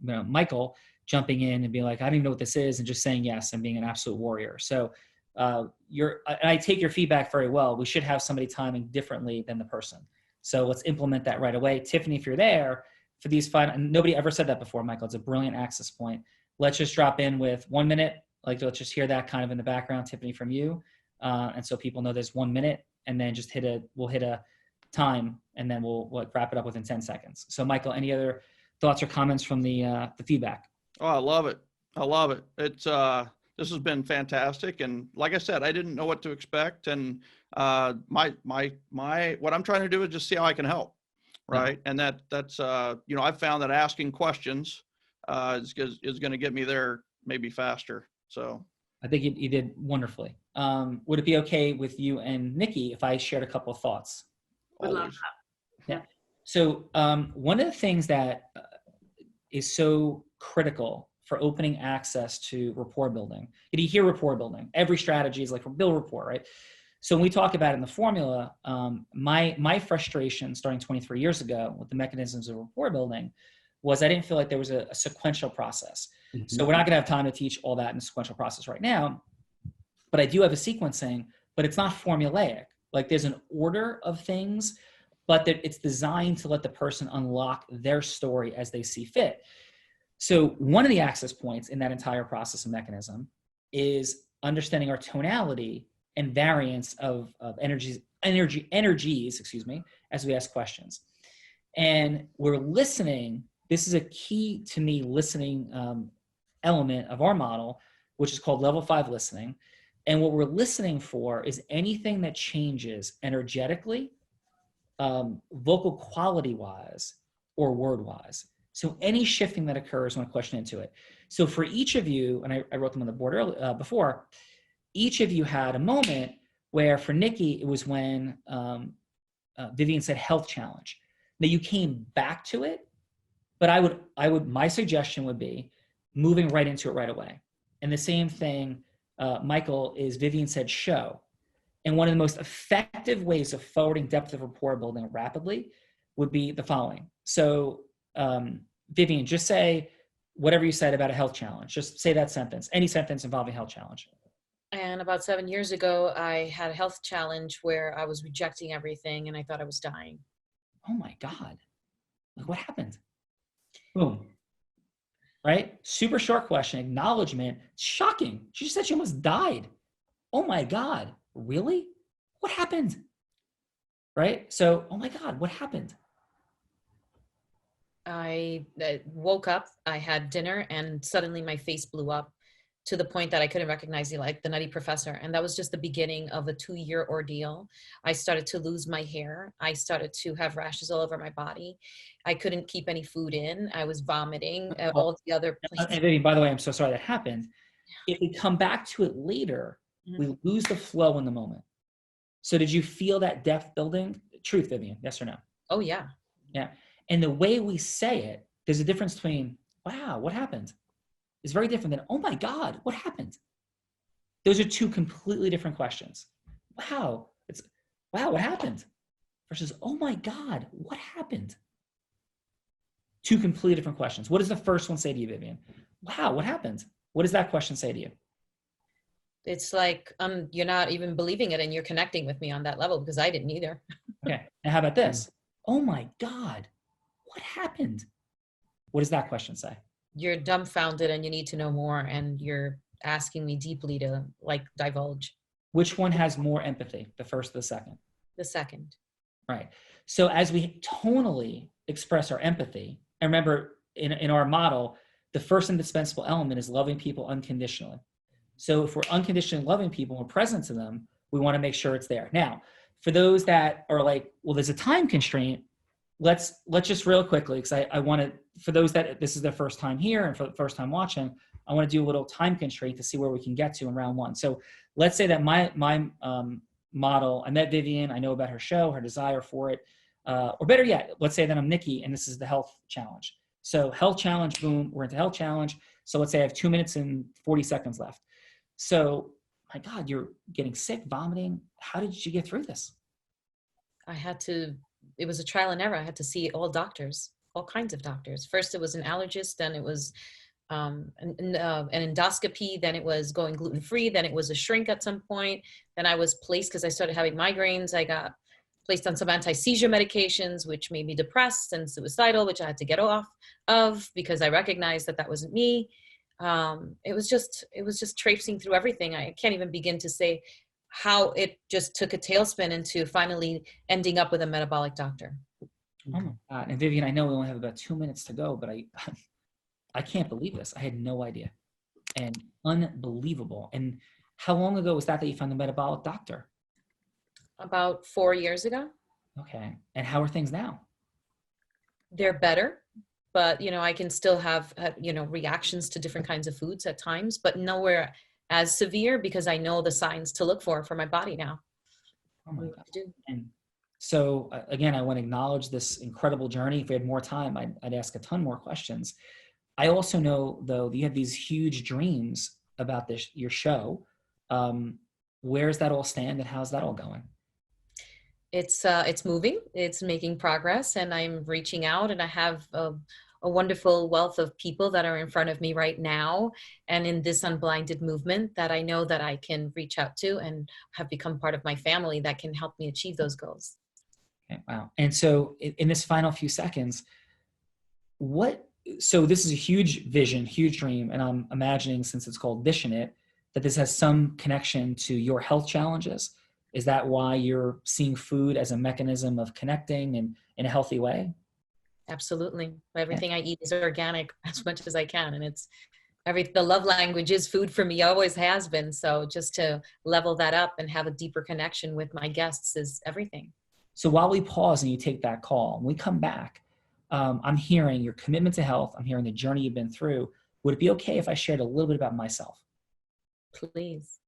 Michael jumping in and being like, I don't even know what this is, and just saying yes and being an absolute warrior. So I take your feedback very well. We should have somebody timing differently than the person. So let's implement that right away. Tiffany, if you're there for these final, and nobody ever said that before, Michael, it's a brilliant access point. Let's just drop in with 1 minute. Like, let's just hear that kind of in the background, Tiffany, from you. And so people know there's 1 minute, and then just we'll hit a time, and then we'll wrap it up within 10 seconds. So Michael, any other thoughts or comments from the feedback? Oh, I love it. It's, this has been fantastic. And like I said, I didn't know what to expect. And what I'm trying to do is just see how I can help. Right. Yeah. And that's you know, I've found that asking questions is going to get me there maybe faster. So I think you did wonderfully. Would it be okay with you and Nikki if I shared a couple of thoughts? Would love that. Yeah. So one of the things that is so critical for opening access to rapport building, you hear rapport building, every strategy is like build rapport, right? So when we talk about it in the formula, my frustration starting 23 years ago with the mechanisms of rapport building was I didn't feel like there was a sequential process. Mm-hmm. So we're not going to have time to teach all that in a sequential process right now, but I do have a sequencing, but it's not formulaic. Like, there's an order of things, but that it's designed to let the person unlock their story as they see fit. So one of the access points in that entire process and mechanism is understanding our tonality and variance of energies, as we ask questions. And we're listening. This is a key to me listening element of our model, which is called level 5 listening. And what we're listening for is anything that changes energetically, vocal quality wise, or word wise. So any shifting that occurs when I question into it. So for each of you, and I wrote them on the board earlier, before, each of you had a moment where for Nikki, it was when Vivian said health challenge. Now you came back to it, but my suggestion would be moving right into it right away. And the same thing, Michael, is Vivian said show. And one of the most effective ways of forwarding depth of rapport building rapidly would be the following. So Vivian, just say, whatever you said about a health challenge. Just say that sentence, any sentence involving health challenge. And about 7 years ago, I had a health challenge where I was rejecting everything and I thought I was dying. Oh my God. Like, what happened? Boom. Right? Super short question, acknowledgement. Shocking. She just said she almost died. Oh my God. Really? What happened? Right? So, oh my God, what happened? I woke up, I had dinner, and suddenly my face blew up to the point that I couldn't recognize the Nutty Professor. And that was just the beginning of a 2-year ordeal. I started to lose my hair. I started to have rashes all over my body. I couldn't keep any food in. I was vomiting all the other places. And Vivian, by the way, I'm so sorry that happened. If we come back to it later, we lose the flow in the moment. So did you feel that depth building? Truth, Vivian, yes or no? Oh, yeah. Yeah. And the way we say it, there's a difference between, wow, what happened? It's very different than, oh my God, what happened? Those are two completely different questions. Wow, wow, what happened? Versus, oh my God, what happened? Two completely different questions. What does the first one say to you, Vivian? Wow, what happened? What does that question say to you? It's like, you're not even believing it and you're connecting with me on that level because I didn't either. Okay, now how about this? Oh my God, what happened? What does that question say? You're dumbfounded and you need to know more and you're asking me deeply to divulge. Which one has more empathy, the first or the second? The second. Right. So as we tonally express our empathy, and remember in our model, the first indispensable element is loving people unconditionally. So if we're unconditionally loving people and we're present to them, we want to make sure it's there. Now, for those that are like, well, there's a time constraint, let's just real quickly, because I want to, for those that this is their first time here and for the first time watching, I want to do a little time constraint to see where we can get to in round one. So let's say that my model, I met Vivian, I know about her show, her desire for it, or better yet, let's say that I'm Nikki and this is the health challenge. So health challenge, boom, we're into health challenge. So let's say I have 2 minutes and 40 seconds left. So, my God, you're getting sick, vomiting. How did you get through this? It was a trial and error. I had to see all doctors, all kinds of doctors. First, it was an allergist. Then it was an endoscopy. Then it was going gluten-free. Then it was a shrink at some point. Then I was placed, because I started having migraines. I got placed on some anti-seizure medications, which made me depressed and suicidal, which I had to get off of because I recognized that wasn't me. It was just traipsing through everything. I can't even begin to say how it just took a tailspin into finally ending up with a metabolic doctor. Oh my God. And Vivian, I know we only have about 2 minutes to go, but I can't believe this. I had no idea. And unbelievable. And how long ago was that you found the metabolic doctor? About 4 years ago. Okay. And how are things now? They're better, but I can still have reactions to different kinds of foods at times, but nowhere as severe because I know the signs to look for my body now. Oh my God. And so again, I want to acknowledge this incredible journey. If we had more time, I'd ask a ton more questions. I also know, though, that you have these huge dreams about your show. Where's that all stand and how's that all going? It's moving, it's making progress, and I'm reaching out, and I have a wonderful wealth of people that are in front of me right now and in this unblinded movement that I know that I can reach out to and have become part of my family that can help me achieve those goals. Okay, wow. And so in this final few seconds, so this is a huge vision, huge dream, and I'm imagining, since it's called Dishing It, that this has some connection to your health challenges. Is that why you're seeing food as a mechanism of connecting and in a healthy way? Absolutely. Everything I eat is organic as much as I can. And the love language is food for me, always has been. So just to level that up and have a deeper connection with my guests is everything. So while we pause and you take that call, when we come back, I'm hearing your commitment to health. I'm hearing the journey you've been through. Would it be okay if I shared a little bit about myself? Please.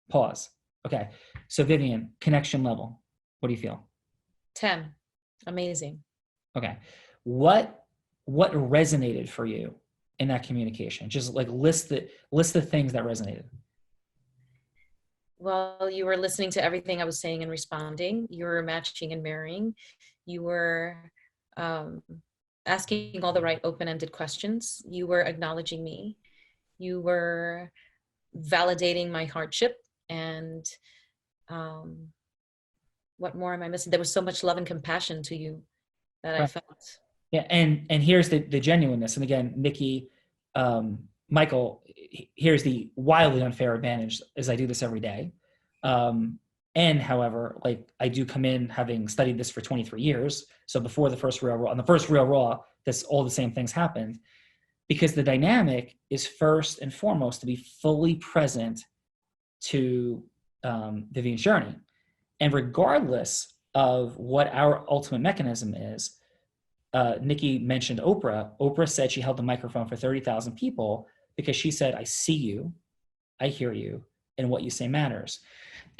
Pause. Okay. So Vivian, connection level, what do you feel? 10. Amazing. Okay. What resonated for you in that communication? Just like list the things that resonated. Well, you were listening to everything I was saying and responding. You were matching and marrying. You were asking all the right open-ended questions. You were acknowledging me. You were validating my hardship. And what more am I missing? There was so much love and compassion to you that I felt. Yeah, and here's the genuineness. And again, Nikki, Michael, here's the wildly unfair advantage, as I do this every day. And however, like I do come in having studied this for 23 years. So before the first Real Raw, on the first Real Raw, all the same things happened, because the dynamic is first and foremost to be fully present to Vivian's journey. And regardless of what our ultimate mechanism is, Nikki mentioned Oprah. Oprah said she held the microphone for 30,000 people because she said, I see you, I hear you, and what you say matters.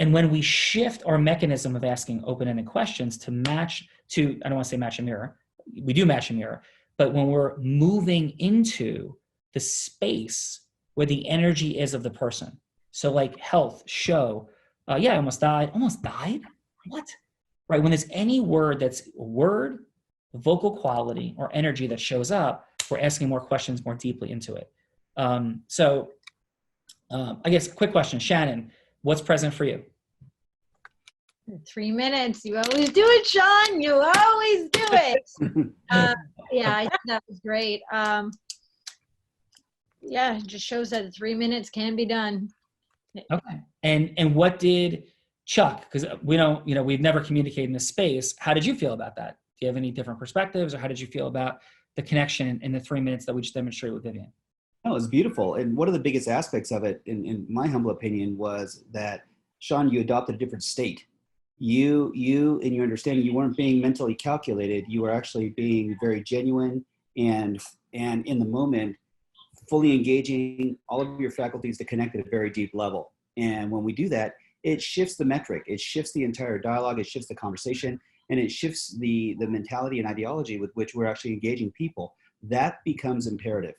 And when we shift our mechanism of asking open-ended questions to match to, I don't want to say match a mirror, we do match a mirror, but when we're moving into the space where the energy is of the person. So like health, show, yeah, I almost died. Almost died? What? Right, when there's any word that's a word, vocal quality, or energy that shows up, we're asking more questions more deeply into it. So I guess quick question, Shannon, what's present for you? 3 minutes. You always do it, Sean. You always do it. Yeah, I think that was great. Yeah, it just shows that 3 minutes can be done. Okay. And what did Chuck, because we don't, we've never communicated in this space. How did you feel about that? Do you have any different perspectives, or how did you feel about the connection in the 3 minutes that we just demonstrated with Vivian? No, it was beautiful. And one of the biggest aspects of it, in my humble opinion, was that, Sean, you adopted a different state. You in your understanding, you weren't being mentally calculated. You were actually being very genuine and in the moment, fully engaging all of your faculties to connect at a very deep level. And when we do that, it shifts the metric. It shifts the entire dialogue. It shifts the conversation. And it shifts the mentality and ideology with which we're actually engaging people. That becomes imperative.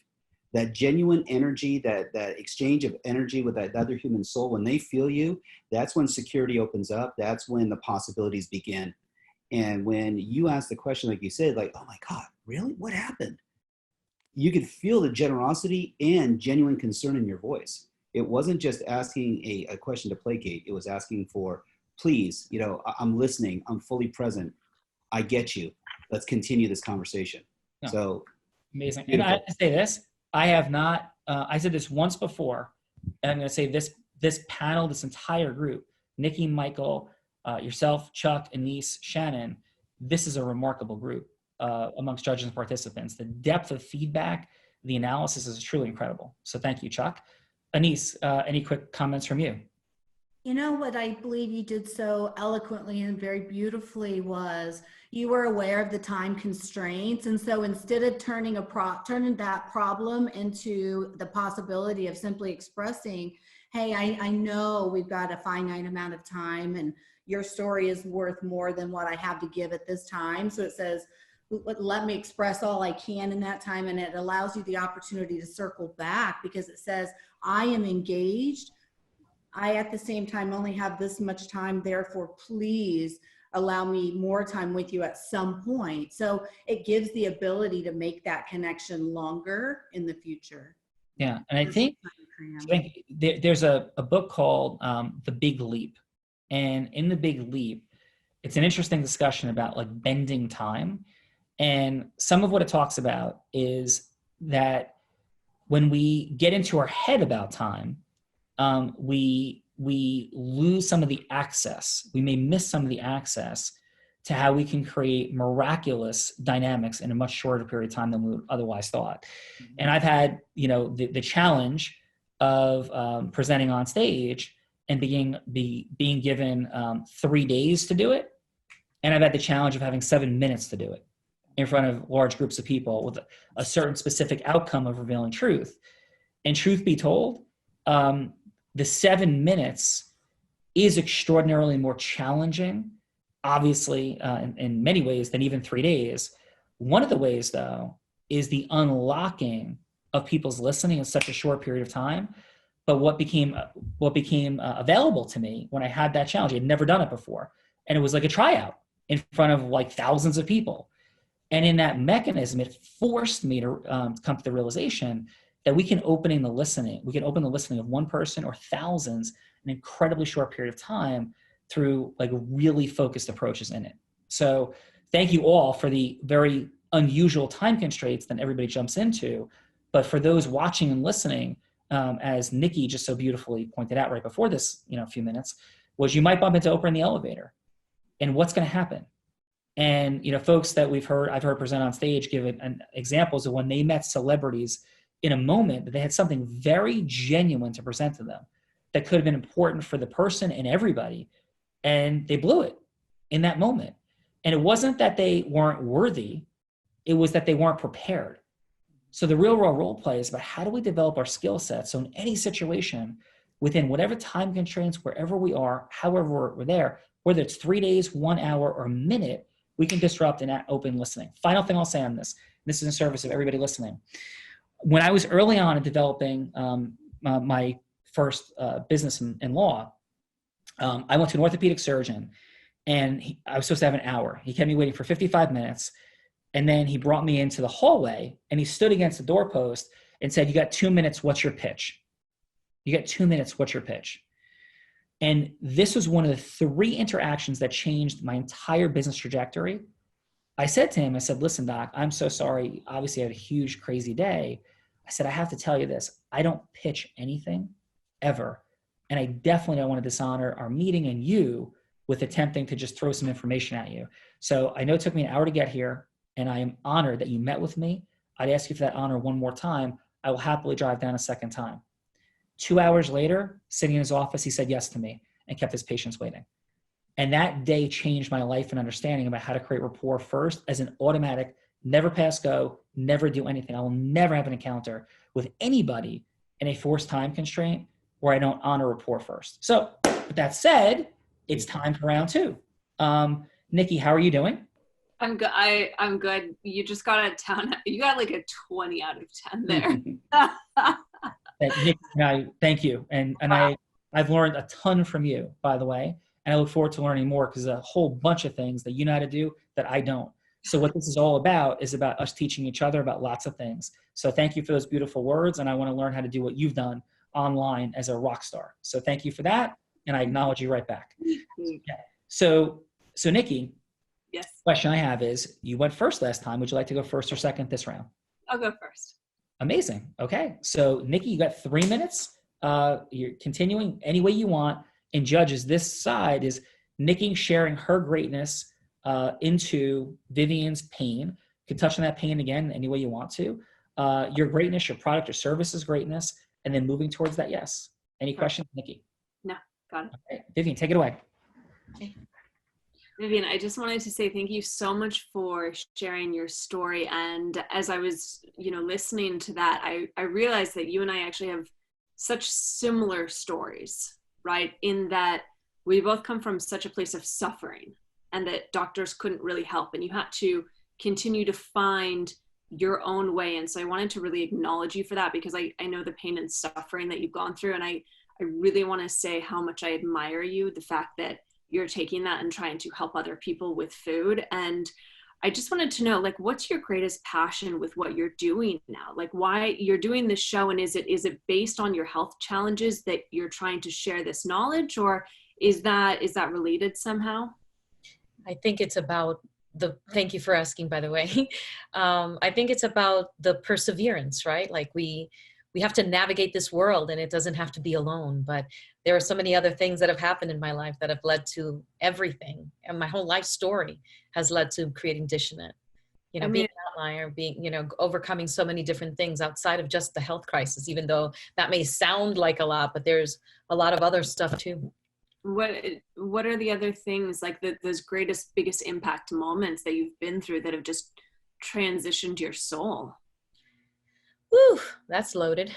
That genuine energy, that exchange of energy with that other human soul, when they feel you, that's when security opens up. That's when the possibilities begin. And when you ask the question, like you said, like, oh my God, really? What happened? You could feel the generosity and genuine concern in your voice. It wasn't just asking a question to placate. It was asking for, please, I'm listening. I'm fully present. I get you. Let's continue this conversation. Yeah. So amazing. Beautiful. And I have to say this, I have not, I said this once before, and I'm going to say this panel, this entire group, Nikki, Michael, yourself, Chuck, Anniece, Shannon, this is a remarkable group amongst judges and participants. The depth of feedback, the analysis is truly incredible. So thank you, Chuck. Anniece, any quick comments from you? You know what I believe you did so eloquently and very beautifully was you were aware of the time constraints. And so instead of turning that problem into the possibility of simply expressing, hey, I know we've got a finite amount of time and your story is worth more than what I have to give at this time. So it says, let me express all I can in that time. And it allows you the opportunity to circle back because it says, I am engaged. I, at the same time, only have this much time. Therefore, please allow me more time with you at some point. So it gives the ability to make that connection longer in the future. Yeah. And I think there's a book called The Big Leap. And in The Big Leap, it's an interesting discussion about like bending time. And some of what it talks about is that when we get into our head about time, we lose some of the access. We may miss some of the access to how we can create miraculous dynamics in a much shorter period of time than we would otherwise thought. Mm-hmm. And I've had, the challenge of presenting on stage and being given 3 days to do it. And I've had the challenge of having 7 minutes to do it in front of large groups of people with a certain specific outcome of revealing truth. And truth be told, the 7 minutes is extraordinarily more challenging, obviously, in many ways than even 3 days. One of the ways, though, is the unlocking of people's listening in such a short period of time. But what became available to me when I had that challenge, I had never done it before. And it was like a tryout in front of like thousands of people. And in that mechanism, it forced me to come to the realization that we can open the listening of one person or thousands in an incredibly short period of time through like really focused approaches in it. So thank you all for the very unusual time constraints that everybody jumps into. But for those watching and listening, as Nikki just so beautifully pointed out right before this, few minutes, was you might bump into Oprah in the elevator. And what's going to happen? And, folks that I've heard present on stage give examples of when they met celebrities in a moment that they had something very genuine to present to them that could have been important for the person and everybody. And they blew it in that moment. And it wasn't that they weren't worthy. It was that they weren't prepared. So the real world role play is about how do we develop our skill set so in any situation, within whatever time constraints, wherever we are, however we're there, whether it's 3 days, 1 hour, or a minute, we can disrupt and open listening. Final thing I'll say on this is in service of everybody listening. When I was early on in developing my first business in law, I went to an orthopedic surgeon, and I was supposed to have an hour. He kept me waiting for 55 minutes. And then he brought me into the hallway, and he stood against the doorpost and said, "You got 2 minutes. What's your pitch? You got 2 minutes. What's your pitch?" And this was one of the 3 interactions that changed my entire business trajectory. I said to him, "Listen, Doc, I'm so sorry. Obviously I had a huge, crazy day." I said, "I have to tell you this. I don't pitch anything ever. And I definitely don't want to dishonor our meeting and you with attempting to just throw some information at you. So I know it took me an hour to get here, and I am honored that you met with me. I'd ask you for that honor one more time. I will happily drive down a second time." 2 hours later, sitting in his office, he said yes to me and kept his patients waiting. And that day changed my life and understanding about how to create rapport first as an automatic, never pass go, never do anything. I will never have an encounter with anybody in a forced time constraint where I don't honor rapport first. So with that said, it's time for round 2. Nikki, how are you doing? I'm good. I'm good. You just got a 10. You got like a 20 out of 10 there. Thank you. And wow. I've learned a ton from you, by the way. And I look forward to learning more because there's a whole bunch of things that you know how to do that I don't. So what this is all about is about us teaching each other about lots of things. So thank you for those beautiful words. And I want to learn how to do what you've done online as a rock star. So thank you for that. And I acknowledge you right back. Yeah. So Nikki, yes. Question I have is, you went first last time. Would you like to go first or second this round? I'll go first. Amazing. Okay. So Nikki, you got 3 minutes. You're continuing any way you want. And judges, this side is Nikki sharing her greatness into Vivian's pain. You can touch on that pain again any way you want to. Your greatness, your product or services greatness, and then moving towards that yes. Any questions, Nikki? No, got it. Okay. Vivian, take it away. Okay. Vivian, I just wanted to say thank you so much for sharing your story. And as I was, listening to that, I realized that you and I actually have such similar stories, right? In that we both come from such a place of suffering and that doctors couldn't really help. And you had to continue to find your own way. And so I wanted to really acknowledge you for that because I know the pain and suffering that you've gone through. And I really want to say how much I admire you, the fact that you're taking that and trying to help other people with food. And I just wanted to know, what's your greatest passion with what you're doing now? Why you're doing this show, and is it based on your health challenges that you're trying to share this knowledge, or is that related somehow? I think it's about thank you for asking, by the way. I think it's about the perseverance, right? We have to navigate this world, and it doesn't have to be alone, but there are so many other things that have happened in my life that have led to everything. And my whole life story has led to creating Dishnet. Being an outlier, overcoming so many different things outside of just the health crisis, even though that may sound like a lot, but there's a lot of other stuff too. What are the other things, those biggest impact moments that you've been through that have just transitioned your soul? Whew, that's loaded.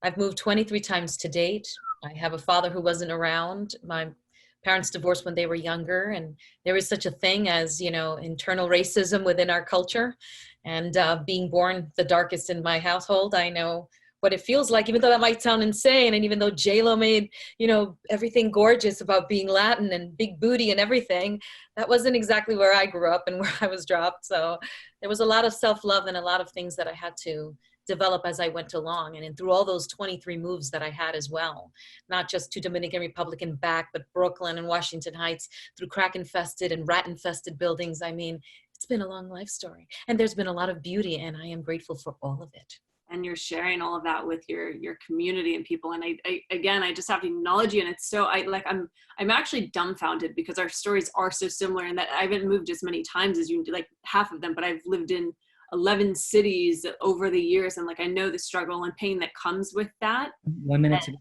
I've moved 23 times to date. I have a father who wasn't around. My parents divorced when they were younger, and there is such a thing as, internal racism within our culture. And being born the darkest in my household, I know what it feels like, even though that might sound insane. And even though J-Lo made, everything gorgeous about being Latin and big booty and everything, that wasn't exactly where I grew up and where I was dropped. So there was a lot of self-love and a lot of things that I had to develop as I went along. And through all those 23 moves that I had as well, not just to Dominican Republic and back, but Brooklyn and Washington Heights, through crack-infested and rat-infested buildings. I mean, it's been a long life story. And there's been a lot of beauty, and I am grateful for all of it. And you're sharing all of that with your community and people. And I just have to acknowledge you. And it's so, I'm actually dumbfounded because our stories are so similar, and that I haven't moved as many times as you, like half of them, but I've lived in 11 cities over the years. And I know the struggle and pain that comes with that. 1 minute to go.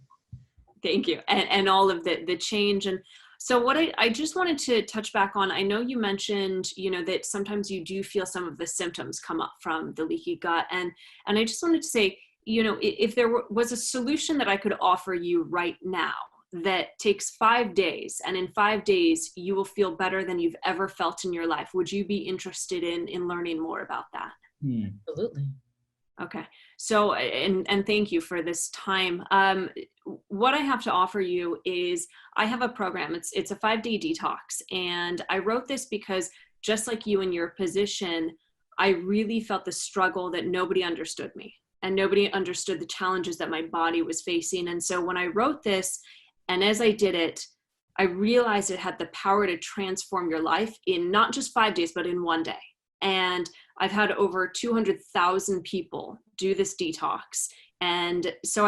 Thank you. And all of the change. And so what I just wanted to touch back on, I know you mentioned, that sometimes you do feel some of the symptoms come up from the leaky gut. And I just wanted to say, if there was a solution that I could offer you right now that takes 5 days, and in 5 days you will feel better than you've ever felt in your life, would you be interested in learning more about that? Absolutely. Okay. So, and thank you for this time. What I have to offer you is I have a program. It's a 5-day detox. And I wrote this because just like you in your position, I really felt the struggle that nobody understood me, and nobody understood the challenges that my body was facing. And so when I wrote this, and as I did it, I realized it had the power to transform your life in not just 5 days, but in 1 day. And I've had over 200,000 people do this detox. And so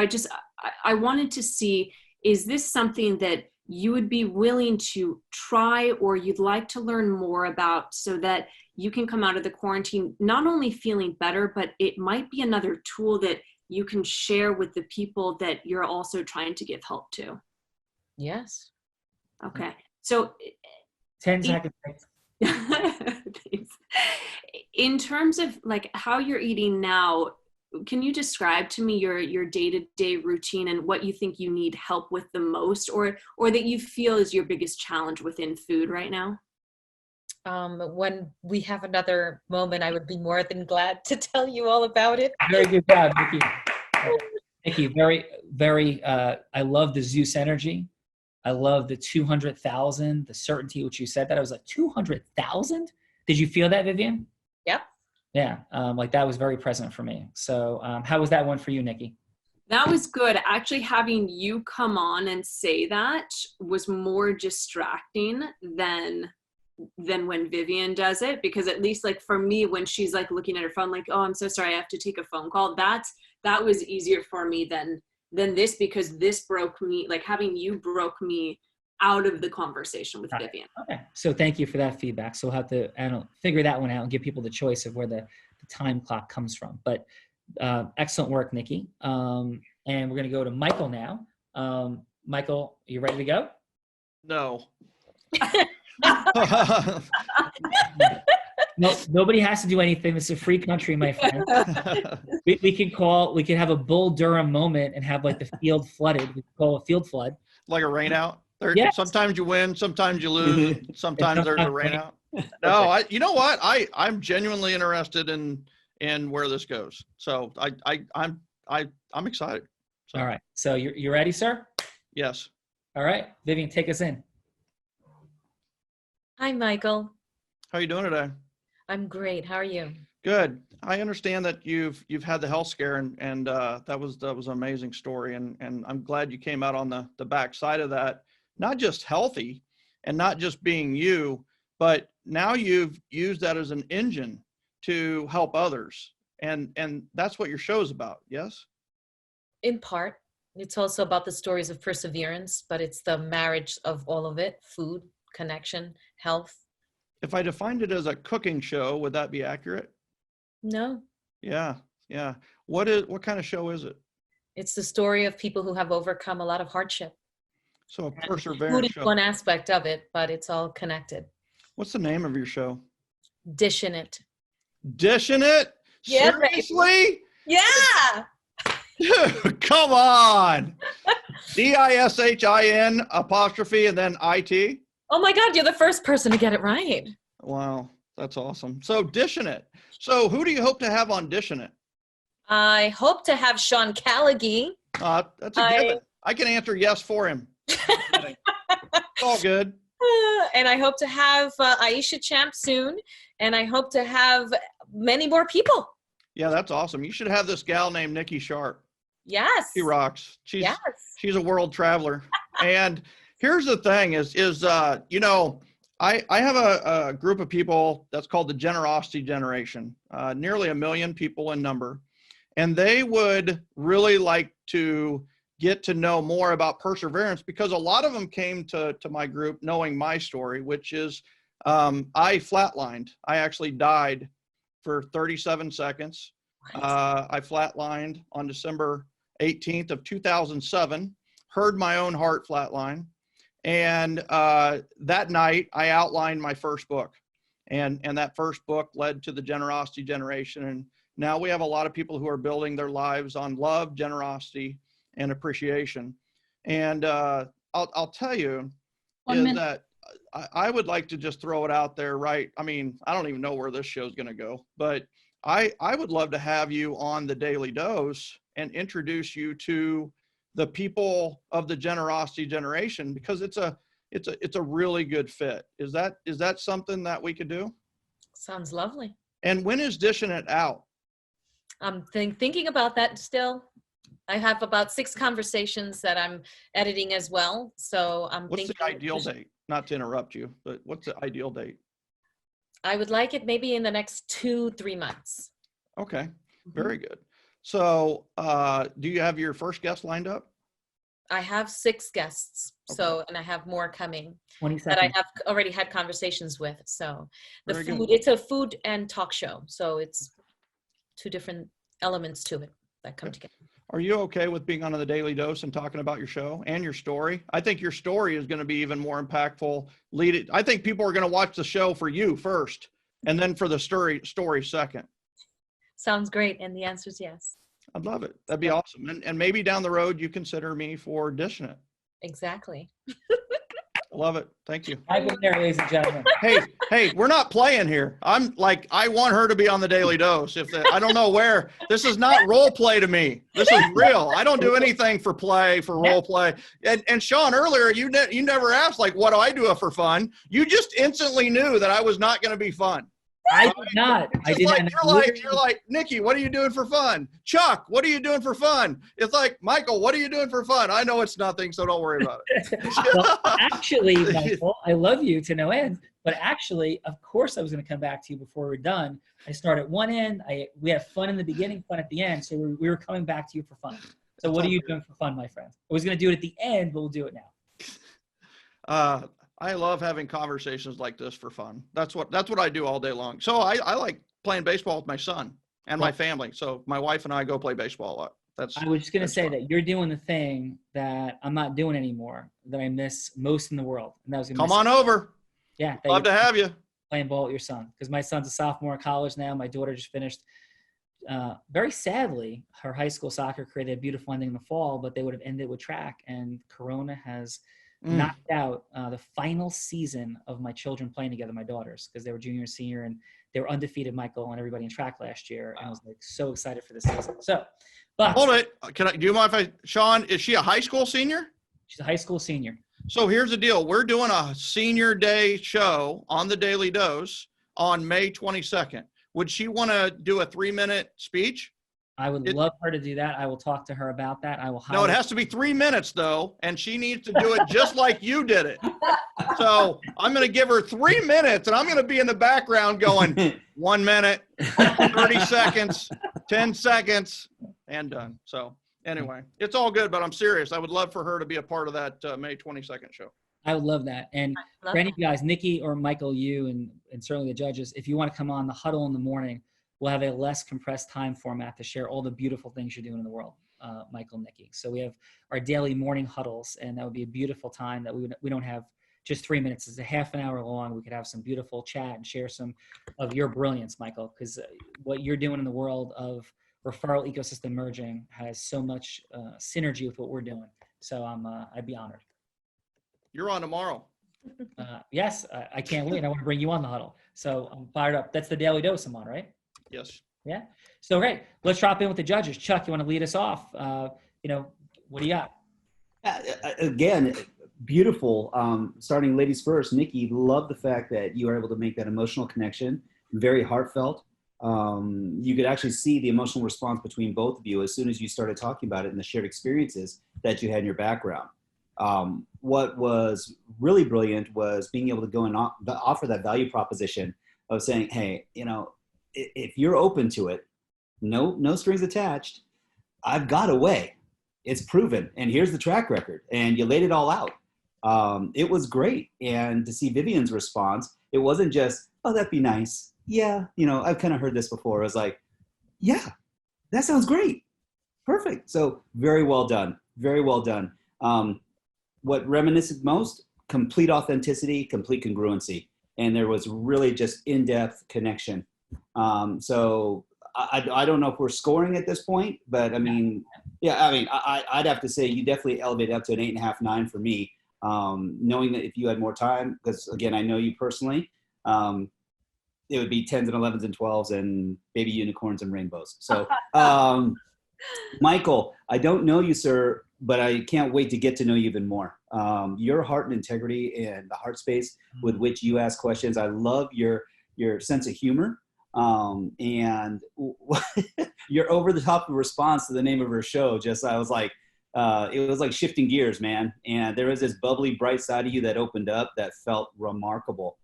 I wanted to see, is this something that you would be willing to try, or you'd like to learn more about, so that you can come out of the quarantine not only feeling better, but it might be another tool that you can share with the people that you're also trying to give help to? Yes. Okay. So 10 seconds. Thanks. In terms of how you're eating now, can you describe to me your day-to-day routine and what you think you need help with the most, or that you feel is your biggest challenge within food right now? When we have another moment, I would be more than glad to tell you all about it. Very good job, Nikki. Nikki, very, very, I love the Zeus energy. I love the 200,000, the certainty which you said that. I was like, 200,000? Did you feel that, Vivian? Yep. Yeah, that was very present for me. So how was that one for you, Nikki? That was good. Actually, having you come on and say that was more distracting than when Vivian does it, because at least for me, when she's looking at her phone, oh, I'm so sorry, I have to take a phone call. That was easier for me than this, because this broke me, having you broke me out of the conversation with Vivian. Okay. So thank you for that feedback. So we'll have to figure that one out and give people the choice of where the time clock comes from. But excellent work, Nikki. And we're going to go to Michael now. Michael, are you ready to go? No. No, nobody has to do anything. It's a free country, my friend. We can have a Bull Durham moment and have the field flooded. We can call a field flood. Like a rain out? Yes. Sometimes you win, sometimes you lose, sometimes there's a rain out. No, you know what? I'm genuinely interested in where this goes. So I'm excited. So. All right. So you ready, sir? Yes. All right. Vivian, take us in. Hi, Michael. How are you doing today? I'm great. How are you? Good. I understand that you've had the health scare, and that was an amazing story, and I'm glad you came out on the back side of that, not just healthy and not just being you, but now you've used that as an engine to help others, and that's what your show is about. Yes. In part, it's also about the stories of perseverance, but it's the marriage of all of it: food, connection, health. If I defined it as a cooking show, would that be accurate? No. Yeah. What kind of show is it? It's the story of people who have overcome a lot of hardship. So a perseverance food is show. one aspect of it, but it's all connected. What's the name of your show? Dishing it. Dishing it? Yeah, seriously? Yeah. Come on. DISHIN apostrophe and then IT. Oh my God, you're the first person to get it right. Wow, that's awesome. So Dishing It. So who do you hope to have on Dishing It? I hope to have Sean Callagy. That's a given. I can answer yes for him. It's all good. And I hope to have Aisha Champ soon. And I hope to have many more people. Yeah, that's awesome. You should have this gal named Nikki Sharp. Yes. She rocks. She's a world traveler. And here's the thing is you know, I have a group of people that's called the Generosity Generation, nearly 1 million people in number. And they would really like to get to know more about perseverance, because a lot of them came to my group knowing my story, which is I flatlined. I actually died for 37 seconds. I flatlined on December 18th of 2007, heard my own heart flatline. And that night I outlined my first book, and that first book led to the Generosity Generation. And now we have a lot of people who are building their lives on love, generosity, and appreciation. And I'll tell you that I would like to just throw it out there, right? I mean, I don't even know where this show's going to go, but I would love to have you on the Daily Dose and introduce you to the people of the Generosity Generation, because it's a really good fit. Is that something that we could do? Sounds lovely. And when is Dishing It out? I'm thinking about that still. I have about 6 conversations that I'm editing as well. So I'm What's thinking. the ideal date? Not to interrupt you, but what's the ideal date? I would like it maybe in the next 2-3 months. Okay, very good. So do you have your first guest lined up? I have 6 guests. Okay. So, and I have more coming 20 that I seconds. have already had conversations with. So the Very food, good. it's a food and talk show. So it's 2 different elements to it that come together. Are you okay with being on the Daily Dose and talking about your show and your story? I think your story is going to be even more impactful. I think people are going to watch the show for you first, and then for the story second. Sounds great. And the answer is yes. I'd love it. That'd be awesome. And maybe down the road, you consider me for Dishing It. Exactly. Love it. Thank you. Michael Maher, ladies and gentlemen. Hey, we're not playing here. I'm like, I want her to be on the Daily Dose. I don't know where. This is not role play to me. This is real. I don't do anything for role play. And Sean, earlier, you never asked, like, what do I do for fun? You just instantly knew that I was not going to be fun. I did not. I did not. You're like, Nikki, what are you doing for fun? Chuck, what are you doing for fun? It's like, Michael, what are you doing for fun? I know it's nothing, so don't worry about it. Well, actually, Michael, I love you to no end, but actually, of course, I was going to come back to you before we're done. I start at one end. We have fun in the beginning, fun at the end. So we were coming back to you for fun. So what are you doing for fun, my friend? I was going to do it at the end, but we'll do it now. I love having conversations like this for fun. That's what I do all day long. So I like playing baseball with my son and my family. So my wife and I go play baseball a lot. I was just going to say that you're doing the thing that I'm not doing anymore, that I miss most in the world. And that was Come on over. Yeah. Love to have you. Playing ball with your son. Because my son's a sophomore in college now. My daughter just finished. Very sadly, her high school soccer career, they had a beautiful ending in the fall, but they would have ended with track. And Corona has knocked out the final season of my children playing together, my daughters, because they were junior and senior, and they were undefeated, Michael, and everybody in track last year. And I was like so excited for this season. So, but hold it. Do you mind Sean, is she a high school senior? She's a high school senior. So here's the deal. We're doing a senior day show on the Daily Dose on May 22nd. Would she want to do a 3-minute speech? I would love her to do that. I will talk to her about that. I will. No, it has to be 3 minutes though, and she needs to do it just like you did it. So I'm going to give her 3 minutes, and I'm going to be in the background going 1 minute, 30 seconds, 10 seconds, and done. So anyway, it's all good, but I'm serious. I would love for her to be a part of that May 22nd show. I would love that. And for any of you guys, Nikki or Michael, you and certainly the judges, if you want to come on the huddle in the morning, we'll have a less compressed time format to share all the beautiful things you're doing in the world, Michael and Nikki. So we have our daily morning huddles, and that would be a beautiful time that we don't have just 3 minutes. It's a half an hour long. We could have some beautiful chat and share some of your brilliance, Michael, because what you're doing in the world of referral ecosystem merging has so much synergy with what we're doing. So I'd be honored. You're on tomorrow. Yes, I can't wait. I want to bring you on the huddle. So I'm fired up. That's the Daily Dose I'm on, right? Yes. Yeah. So great. Let's drop in with the judges. Chuck, you want to lead us off? What do you got? Again, beautiful. Starting ladies first, Nikki, love the fact that you are able to make that emotional connection, very heartfelt. You could actually see the emotional response between both of you as soon as you started talking about it and the shared experiences that you had in your background. What was really brilliant was being able to go and offer that value proposition of saying, hey, if you're open to it, no strings attached, I've got a way. It's proven. And here's the track record. And you laid it all out. It was great. And to see Vivian's response, it wasn't just, oh, that'd be nice. Yeah. I've kind of heard this before. I was like, yeah, that sounds great. Perfect. So very well done. Very well done. What reminisced most, complete authenticity, complete congruency. And there was really just in-depth connection. So I don't know if we're scoring at this point, but I'd have to say you definitely elevated up to an 8.5, 9 for me. Knowing that if you had more time, because again, I know you personally, it would be 10s and 11s and 12s and baby unicorns and rainbows. So, Michael, I don't know you, sir, but I can't wait to get to know you even more. Your heart and integrity and the heart space with which you ask questions. I love your sense of humor. And your over the top response to the name of her show, I was like, it was like shifting gears, man. And there was this bubbly, bright side of you that opened up that felt remarkable.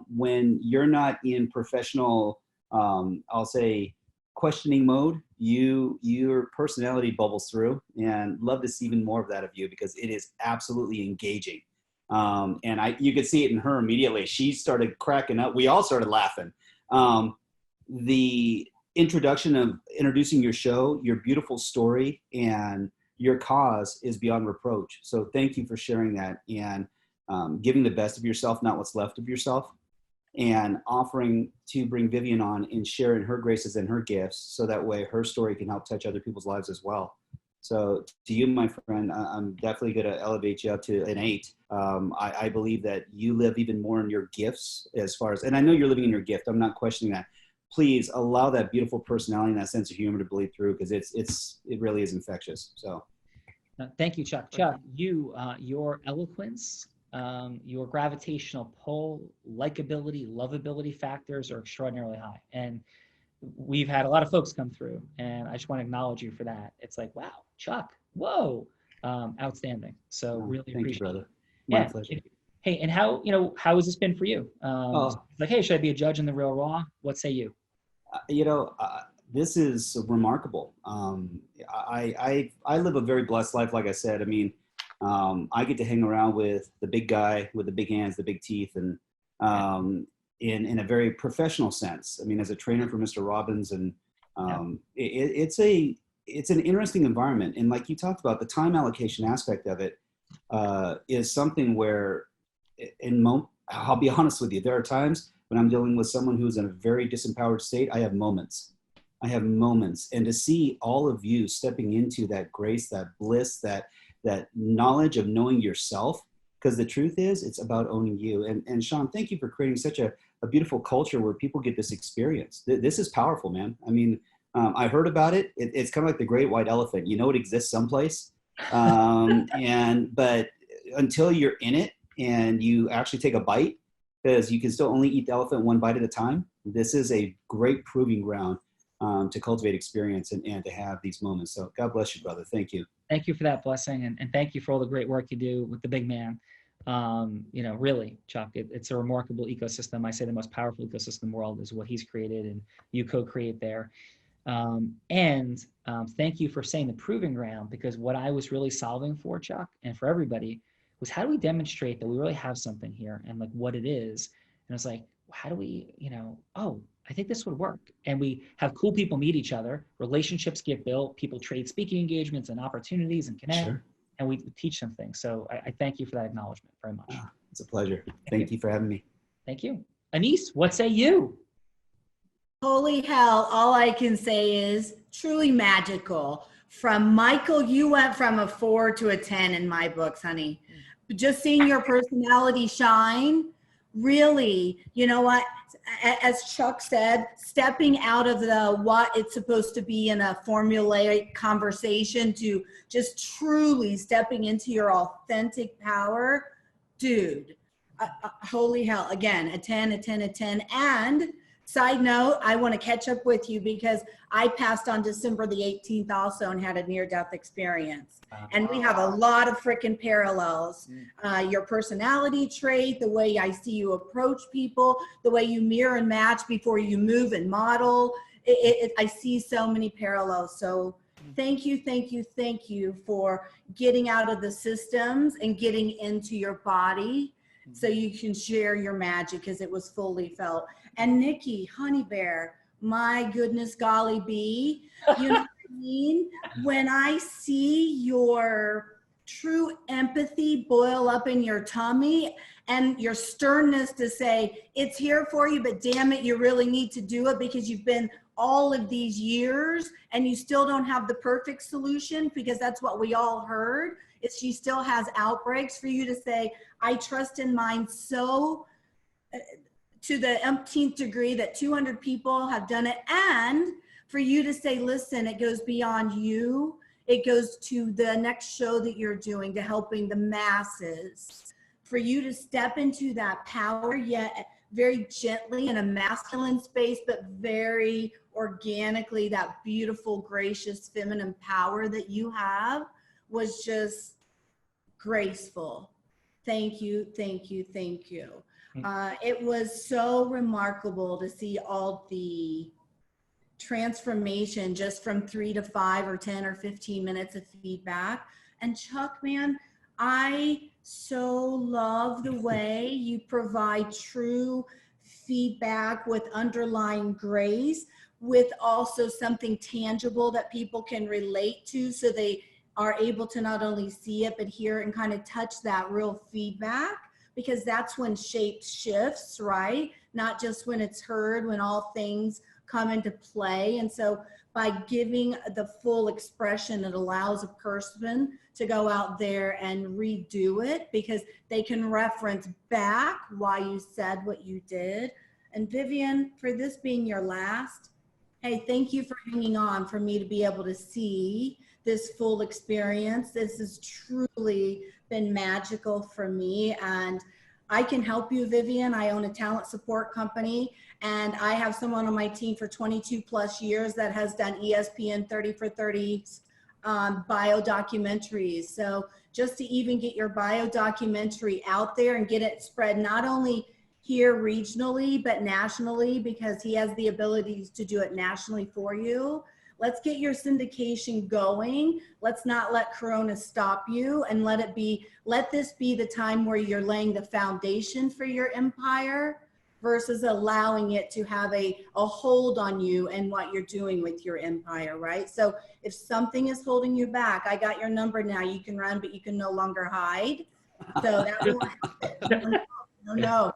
When you're not in professional, I'll say questioning mode, your personality bubbles through, and love to see even more of that of you because it is absolutely engaging. And you could see it in her immediately. She started cracking up. We all started laughing. The introduction of introducing your show, your beautiful story, and your cause is beyond reproach. So thank you for sharing that and giving the best of yourself, not what's left of yourself, and offering to bring Vivian on and sharing her graces and her gifts so that way her story can help touch other people's lives as well. So to you, my friend, I'm definitely going to elevate you up to an 8. I believe that you live even more in your gifts and I know you're living in your gift. I'm not questioning that. Please allow that beautiful personality and that sense of humor to bleed through because it really is infectious. So, thank you, Chuck. Chuck, your eloquence, your gravitational pull, likability, lovability factors are extraordinarily high, and we've had a lot of folks come through, and I just want to acknowledge you for that. It's like, wow, Chuck, whoa, outstanding. So really appreciate you, brother. it. My pleasure. Hey, and how has this been for you? Like, hey, should I be a judge in the Real Raw? What say you? This is remarkable. I live a very blessed life. Like I said, I get to hang around with the big guy with the big hands, the big teeth, and in a very professional sense. As a trainer for Mr. Robbins, and it's an interesting environment. And like you talked about, the time allocation aspect of it is something where, I'll be honest with you, there are times when I'm dealing with someone who's in a very disempowered state. I have moments, and to see all of you stepping into that grace, that bliss, that knowledge of knowing yourself, because the truth is, it's about owning you. And Sean, thank you for creating such a beautiful culture where people get this experience. This is powerful, man. I heard about it. It's kind of like the great white elephant. It exists someplace, but until you're in it and you actually take a bite, because you can still only eat the elephant one bite at a time. This is a great proving ground to cultivate experience and to have these moments. So God bless you, brother. Thank you. Thank you for that blessing. And thank you for all the great work you do with the big man. Really, Chuck, it's a remarkable ecosystem. I say the most powerful ecosystem in the world is what he's created and you co-create there. Thank you for saying the proving ground, because what I was really solving for, Chuck, and for everybody, was how do we demonstrate that we really have something here and like what it is. And it's like, how do we, I think this would work. And we have cool people meet each other, relationships get built, people trade speaking engagements and opportunities and connect, and we teach them things. So I thank you for that acknowledgement very much. It's a pleasure. Thank you for having me. Thank you. Anniece, what say you? Holy hell, all I can say is truly magical. From Michael, you went from a 4 to a 10 in my books, honey. Just seeing your personality shine, really, you know what? as Chuck said, stepping out of the what it's supposed to be in a formulaic conversation to just truly stepping into your authentic power, dude, holy hell. Again, a 10, a 10, a 10. And side note, I want to catch up with you because I passed on December the 18th also and had a near-death experience. And we have a lot of freaking parallels. Your personality trait, the way I see you approach people, the way you mirror and match before you move and model. I see so many parallels. So thank you, thank you, thank you for getting out of the systems and getting into your body so you can share your magic because it was fully felt. And Nikki, Honey Bear, my goodness golly bee, you know what I mean? When I see your true empathy boil up in your tummy and your sternness to say, it's here for you, but damn it, you really need to do it because you've been all of these years and you still don't have the perfect solution, because that's what we all heard, is she still has outbreaks, for you to say, I trust in mine so to the umpteenth degree that 200 people have done it. And for you to say, listen, it goes beyond you. It goes to the next show that you're doing, to helping the masses. For you to step into that power, yet very gently in a masculine space, but very organically, that beautiful, gracious, feminine power that you have was just graceful. Thank you, thank you, thank you. It was so remarkable to see all the transformation just from 3 to 5 or 10 or 15 minutes of feedback. And Chuck, man, I so love the way you provide true feedback with underlying grace, with also something tangible that people can relate to, so they are able to not only see it, but hear it and kind of touch that real feedback, because that's when shape shifts, right? Not just when it's heard, when all things come into play. And so by giving the full expression, it allows a person to go out there and redo it, because they can reference back why you said what you did. And Vivian, for this being your last, hey, thank you for hanging on for me to be able to see this full experience. This has truly been magical for me, and I can help you, Vivian. I own a talent support company, and I have someone on my team for 22 plus years that has done ESPN 30 for 30 bio documentaries. So just to even get your bio documentary out there and get it spread not only here regionally, but nationally, because he has the abilities to do it nationally for you. Let's get your syndication going. Let's not let Corona stop you, and let this be the time where you're laying the foundation for your empire versus allowing it to have a hold on you and what you're doing with your empire, right? So if something is holding you back, I got your number now. You can run, but you can no longer hide. So that won't happen. No.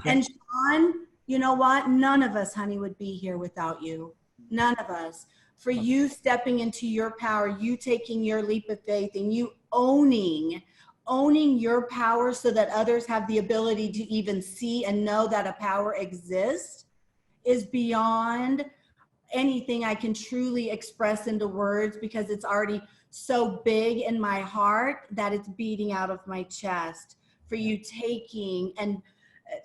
And Sean, you know what? None of us, honey, would be here without you. None of us. For you stepping into your power, you taking your leap of faith, and you owning your power so that others have the ability to even see and know that a power exists, is beyond anything I can truly express into words, because it's already so big in my heart that it's beating out of my chest. For you taking and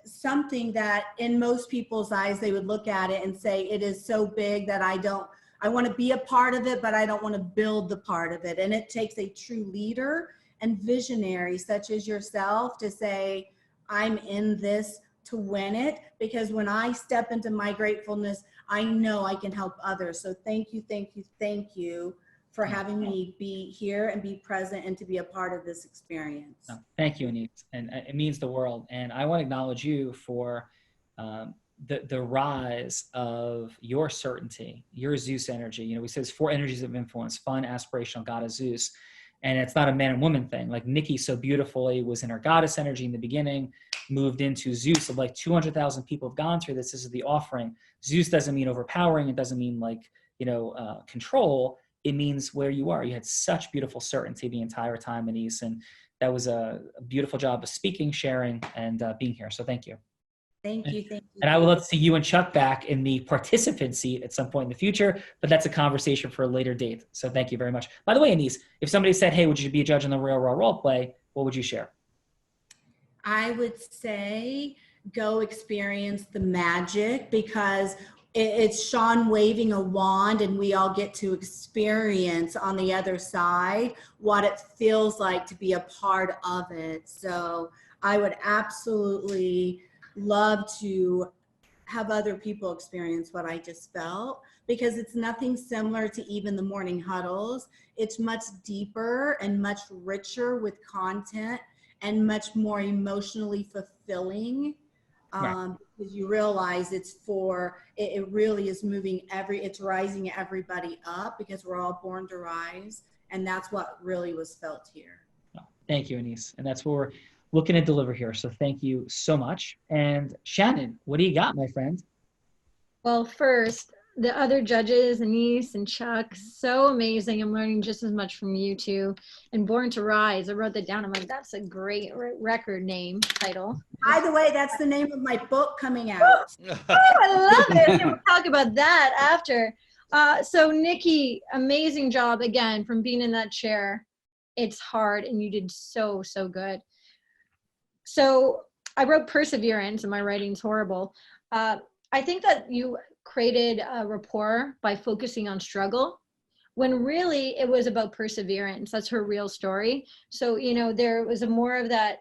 something that in most people's eyes, they would look at it and say, it is so big that I want to be a part of it, but I don't want to build the part of it. And it takes a true leader and visionary such as yourself to say, I'm in this to win it, because when I step into my gratefulness, I know I can help others. So thank you, thank you, thank you for having me be here and be present and to be a part of this experience. No, thank you, Anniece. And it means the world. And I want to acknowledge you for the rise of your certainty, your Zeus energy. You know, we say there's 4 energies of influence: fun, aspirational, goddess, Zeus. And it's not a man and woman thing. Like Nikki so beautifully was in her goddess energy in the beginning, moved into Zeus of like 200,000 people have gone through this. This is the offering. Zeus doesn't mean overpowering. It doesn't mean like, control. It means where you are. You had such beautiful certainty the entire time, Anniece. And that was a beautiful job of speaking, sharing, and being here. So thank you. Thank you. Thank you. And I would love to see you and Chuck back in the participant seat at some point in the future, but that's a conversation for a later date. So thank you very much. By the way, Anniece, if somebody said, hey, would you be a judge on the Real Raw role play, what would you share? I would say go experience the magic, because it's Sean waving a wand and we all get to experience on the other side what it feels like to be a part of it. So I would absolutely love to have other people experience what I just felt, because it's nothing similar to even the morning huddles. It's much deeper and much richer with content and much more emotionally fulfilling. Because you realize it really is moving it's rising everybody up, because we're all born to rise. And that's what really was felt here. Thank you, Anniece. And that's what we're looking to deliver here. So thank you so much. And Shannon, what do you got, my friend? Well, first, the other judges, Anniece and Chuck, so amazing. I'm learning just as much from you two. And Born to Rise, I wrote that down. I'm like, that's a great record name title. By the way, that's the name of my book coming out. Oh, I love it. We'll talk about that after. So Nikki, amazing job again from being in that chair. It's hard and you did so, so good. So I wrote perseverance and my writing's horrible. I think that you created a rapport by focusing on struggle, when really it was about perseverance. That's her real story. So, you know, there was a more of that,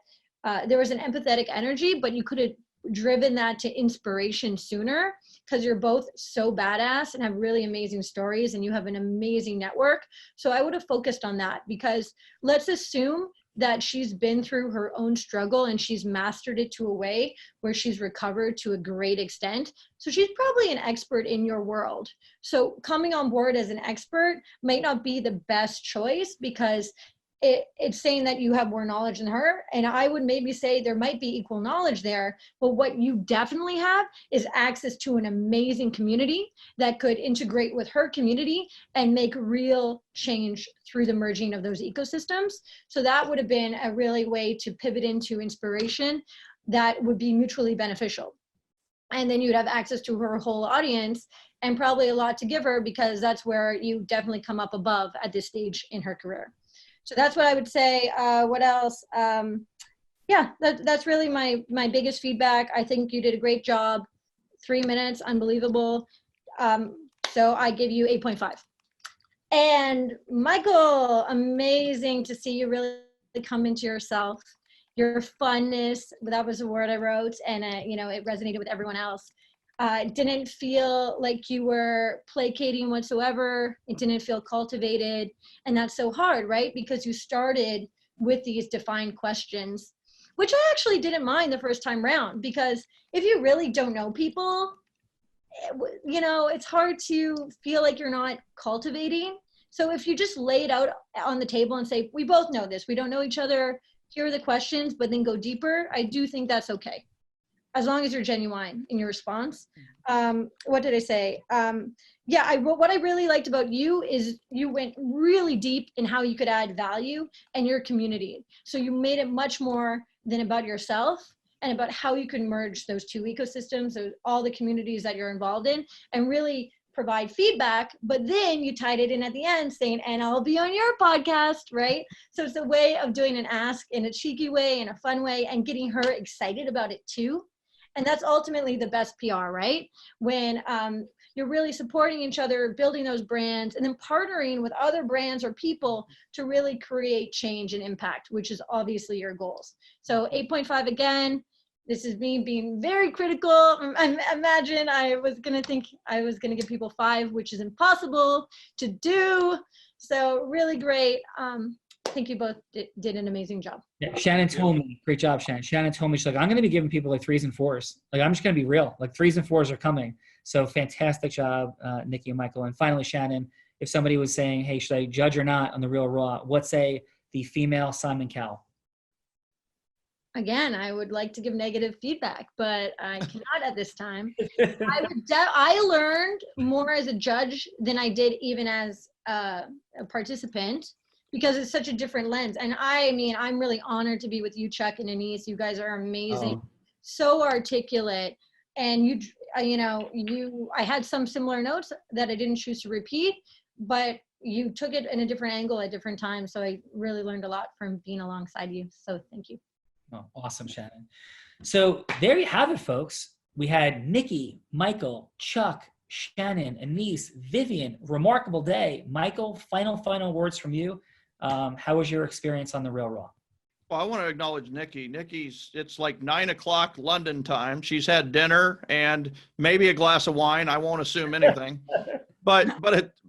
there was an empathetic energy, but you could have driven that to inspiration sooner, because you're both so badass and have really amazing stories and you have an amazing network. So I would have focused on that, because let's assume that she's been through her own struggle and she's mastered it to a way where she's recovered to a great extent. So she's probably an expert in your world. So coming on board as an expert might not be the best choice, because it's saying that you have more knowledge than her. And I would maybe say there might be equal knowledge there, but what you definitely have is access to an amazing community that could integrate with her community and make real change through the merging of those ecosystems. So that would have been a really way to pivot into inspiration that would be mutually beneficial. And then you'd have access to her whole audience and probably a lot to give her, because that's where you definitely come up above at this stage in her career. So that's what I would say. What else? Yeah, that's really my biggest feedback. I think you did a great job. 3 minutes, unbelievable. So I give you 8.5. And Michael, amazing to see you really come into yourself. Your funness, that was a word I wrote, and you know, it resonated with everyone else. It didn't feel like you were placating whatsoever. It didn't feel cultivated. And that's so hard, right? Because you started with these defined questions, which I actually didn't mind the first time round, because if you really don't know people, you know, it's hard to feel like you're not cultivating. So if you just lay it out on the table and say, we both know this, we don't know each other, here are the questions, but then go deeper, I do think that's okay, as long as you're genuine in your response. What did I say? Yeah, what I really liked about you is you went really deep in how you could add value and your community. So you made it much more than about yourself and about how you can merge those two ecosystems, all the communities that you're involved in, and really provide feedback. But then you tied it in at the end saying, and I'll be on your podcast, right? So it's a way of doing an ask in a cheeky way, in a fun way, and getting her excited about it too. And that's ultimately the best PR, right? When you're really supporting each other, building those brands, and then partnering with other brands or people to really create change and impact, which is obviously your goals. So 8.5 again. This is me being very critical. I imagine I was gonna think I was gonna give people 5, which is impossible to do. So really great. I think you both did an amazing job. Yeah, Shannon told me, great job, Shannon. Shannon told me, she's like, I'm going to be giving people like 3s and 4s. Like, I'm just going to be real. Like 3s and 4s are coming. So fantastic job, Nikki and Michael. And finally, Shannon, if somebody was saying, hey, should I judge or not on the Real Raw? What's the female Simon Cowell? Again, I would like to give negative feedback, but I cannot at this time. I learned more as a judge than I did even as a participant, because it's such a different lens. And I mean, I'm really honored to be with you, Chuck and Anniece. You guys are amazing. So articulate. and I had some similar notes that I didn't choose to repeat, but you took it in a different angle at different times. So I really learned a lot from being alongside you. So thank you. Oh, awesome, Shannon. So there you have it, folks. We had Nikki, Michael, Chuck, Shannon, Anniece, Vivian. Remarkable day. Michael, final words from you. How was your experience on The Real Raw? Well, I want to acknowledge Nikki. It's like 9 o'clock London time. She's had dinner and maybe a glass of wine. I won't assume anything, but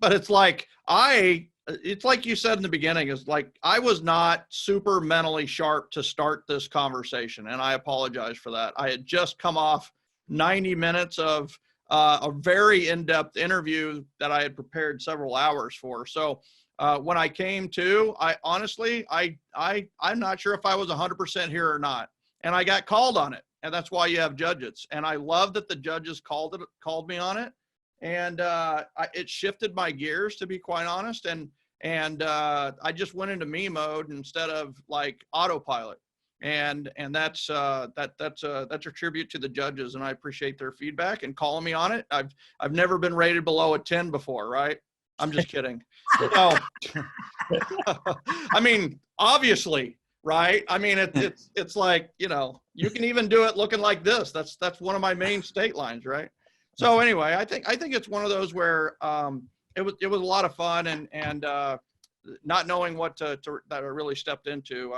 it's like it's like you said in the beginning, is like, I was not super mentally sharp to start this conversation. And I apologize for that. I had just come off 90 minutes of a very in-depth interview that I had prepared several hours for. So when I came to, I'm not sure if I was 100% here or not. And I got called on it. And that's why you have judges. And I love that the judges called me on it. And it shifted my gears, to be quite honest. And I just went into me mode instead of like autopilot. And that's a tribute to the judges. And I appreciate their feedback and calling me on it. I've never been rated below a 10 before, right? I'm just kidding. So, I mean, obviously, right? I mean, it's like, you can even do it looking like this. That's one of my main state lines, right? So anyway, I think it's one of those where it was a lot of fun, and not knowing what that I really stepped into.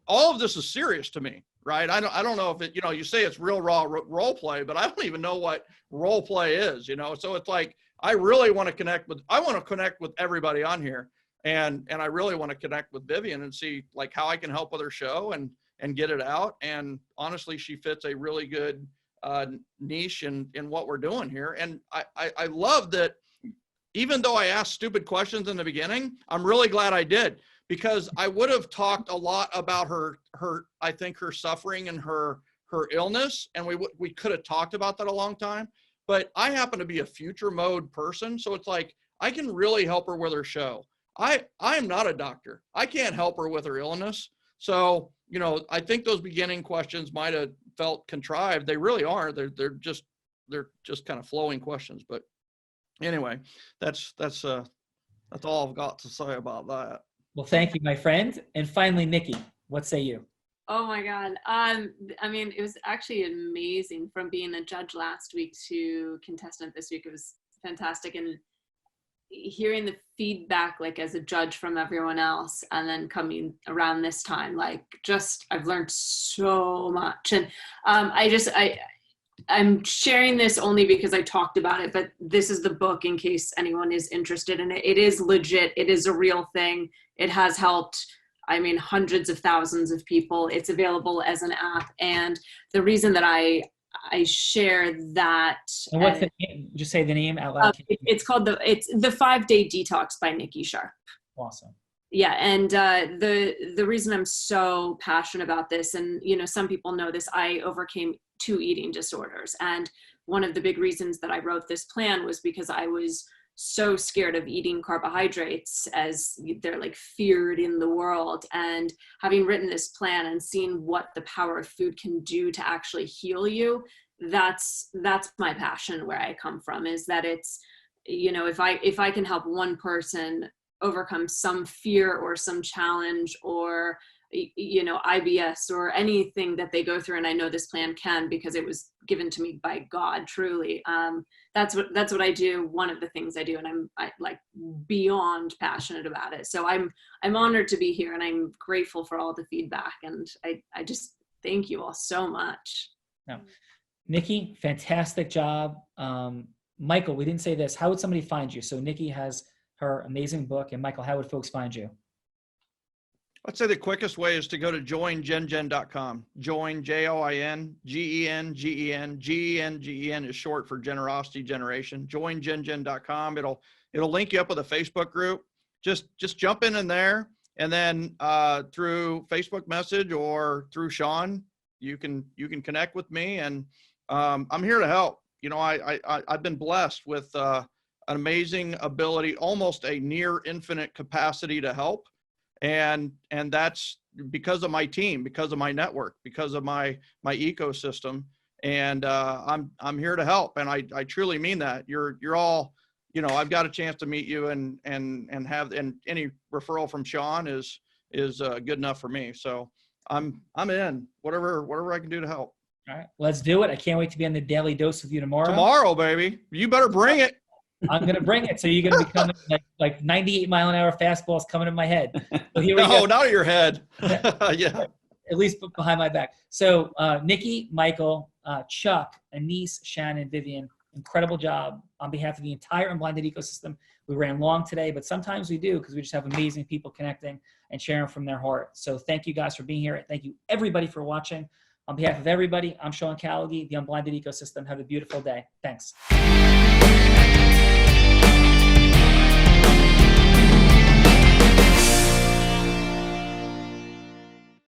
All of this is serious to me. Right. I don't know if you say it's real raw role play, but I don't even know what role play is, so it's like, I really want to connect with everybody on here. And I really want to connect with Vivian and see like how I can help with her show and get it out. And honestly, she fits a really good niche in what we're doing here. And I love that, even though I asked stupid questions in the beginning, I'm really glad I did. Because I would have talked a lot about her suffering and her illness, and we could have talked about that a long time. But I happen to be a future mode person, so it's like I can really help her with her show. I am not a doctor. I can't help her with her illness. So I think those beginning questions might have felt contrived. They really aren't. They're just kind of flowing questions. But anyway, that's all I've got to say about that. Well, thank you, my friend. And finally, Nikki, what say you? Oh my God. I mean, it was actually amazing from being a judge last week to contestant this week. It was fantastic. And hearing the feedback, like as a judge from everyone else, and then coming around this time, like I've learned so much. And I'm sharing this only because I talked about it, but this is the book in case anyone is interested in it. It is legit. It is a real thing. It has helped, hundreds of thousands of people. It's available as an app. And the reason that I share that. And what's the name? Just say the name out loud. It's called the 5-Day Detox by Nikki Sharp. Awesome. Yeah. And the reason I'm so passionate about this, and, some people know this, I overcame 2 eating disorders. And one of the big reasons that I wrote this plan was because I was so scared of eating carbohydrates, as they're like feared in the world. And having written this plan and seen what the power of food can do to actually heal you, that's my passion. Where I come from is that it's, if I can help one person overcome some fear or some challenge or IBS or anything that they go through, and I know this plan can, because it was given to me by God, truly. That's what I do. One of the things I do, and I'm like beyond passionate about it. So I'm honored to be here, and I'm grateful for all the feedback, and I just thank you all so much. No. Nikki, fantastic job. Michael, we didn't say this. How would somebody find you? So Nikki has her amazing book, and Michael, how would folks find you? I'd say the quickest way is to go to joingengen.com. Join, JOIN, GEN, GEN. GEN is short for generosity generation. Joingengen.com. It'll link you up with a Facebook group. Just jump in there, and then through Facebook message or through Sean, you can connect with me, and I'm here to help. I've been blessed with an amazing ability, almost a near infinite capacity to help. And that's because of my team, because of my network, because of my ecosystem. And I'm here to help. And I truly mean that. You're all, you know, I've got a chance to meet you and any referral from Sean is good enough for me. So I'm in whatever I can do to help. All right, let's do it. I can't wait to be on the Daily Dose with you tomorrow. Tomorrow, baby. You better bring it. I'm going to bring it. So you're going to be coming like 98-mile-an-hour fastballs coming in my head. So here we No, go. not at your head. Yeah. At least behind my back. So Nikki, Michael, Chuck, Anniece, Shannon, Vivian, incredible job on behalf of the entire Unblinded ecosystem. We ran long today, but sometimes we do because we just have amazing people connecting and sharing from their heart. So thank you guys for being here. Thank you everybody for watching. On behalf of everybody, I'm Sean Callagy, the Unblinded Ecosystem. Have a beautiful day. Thanks.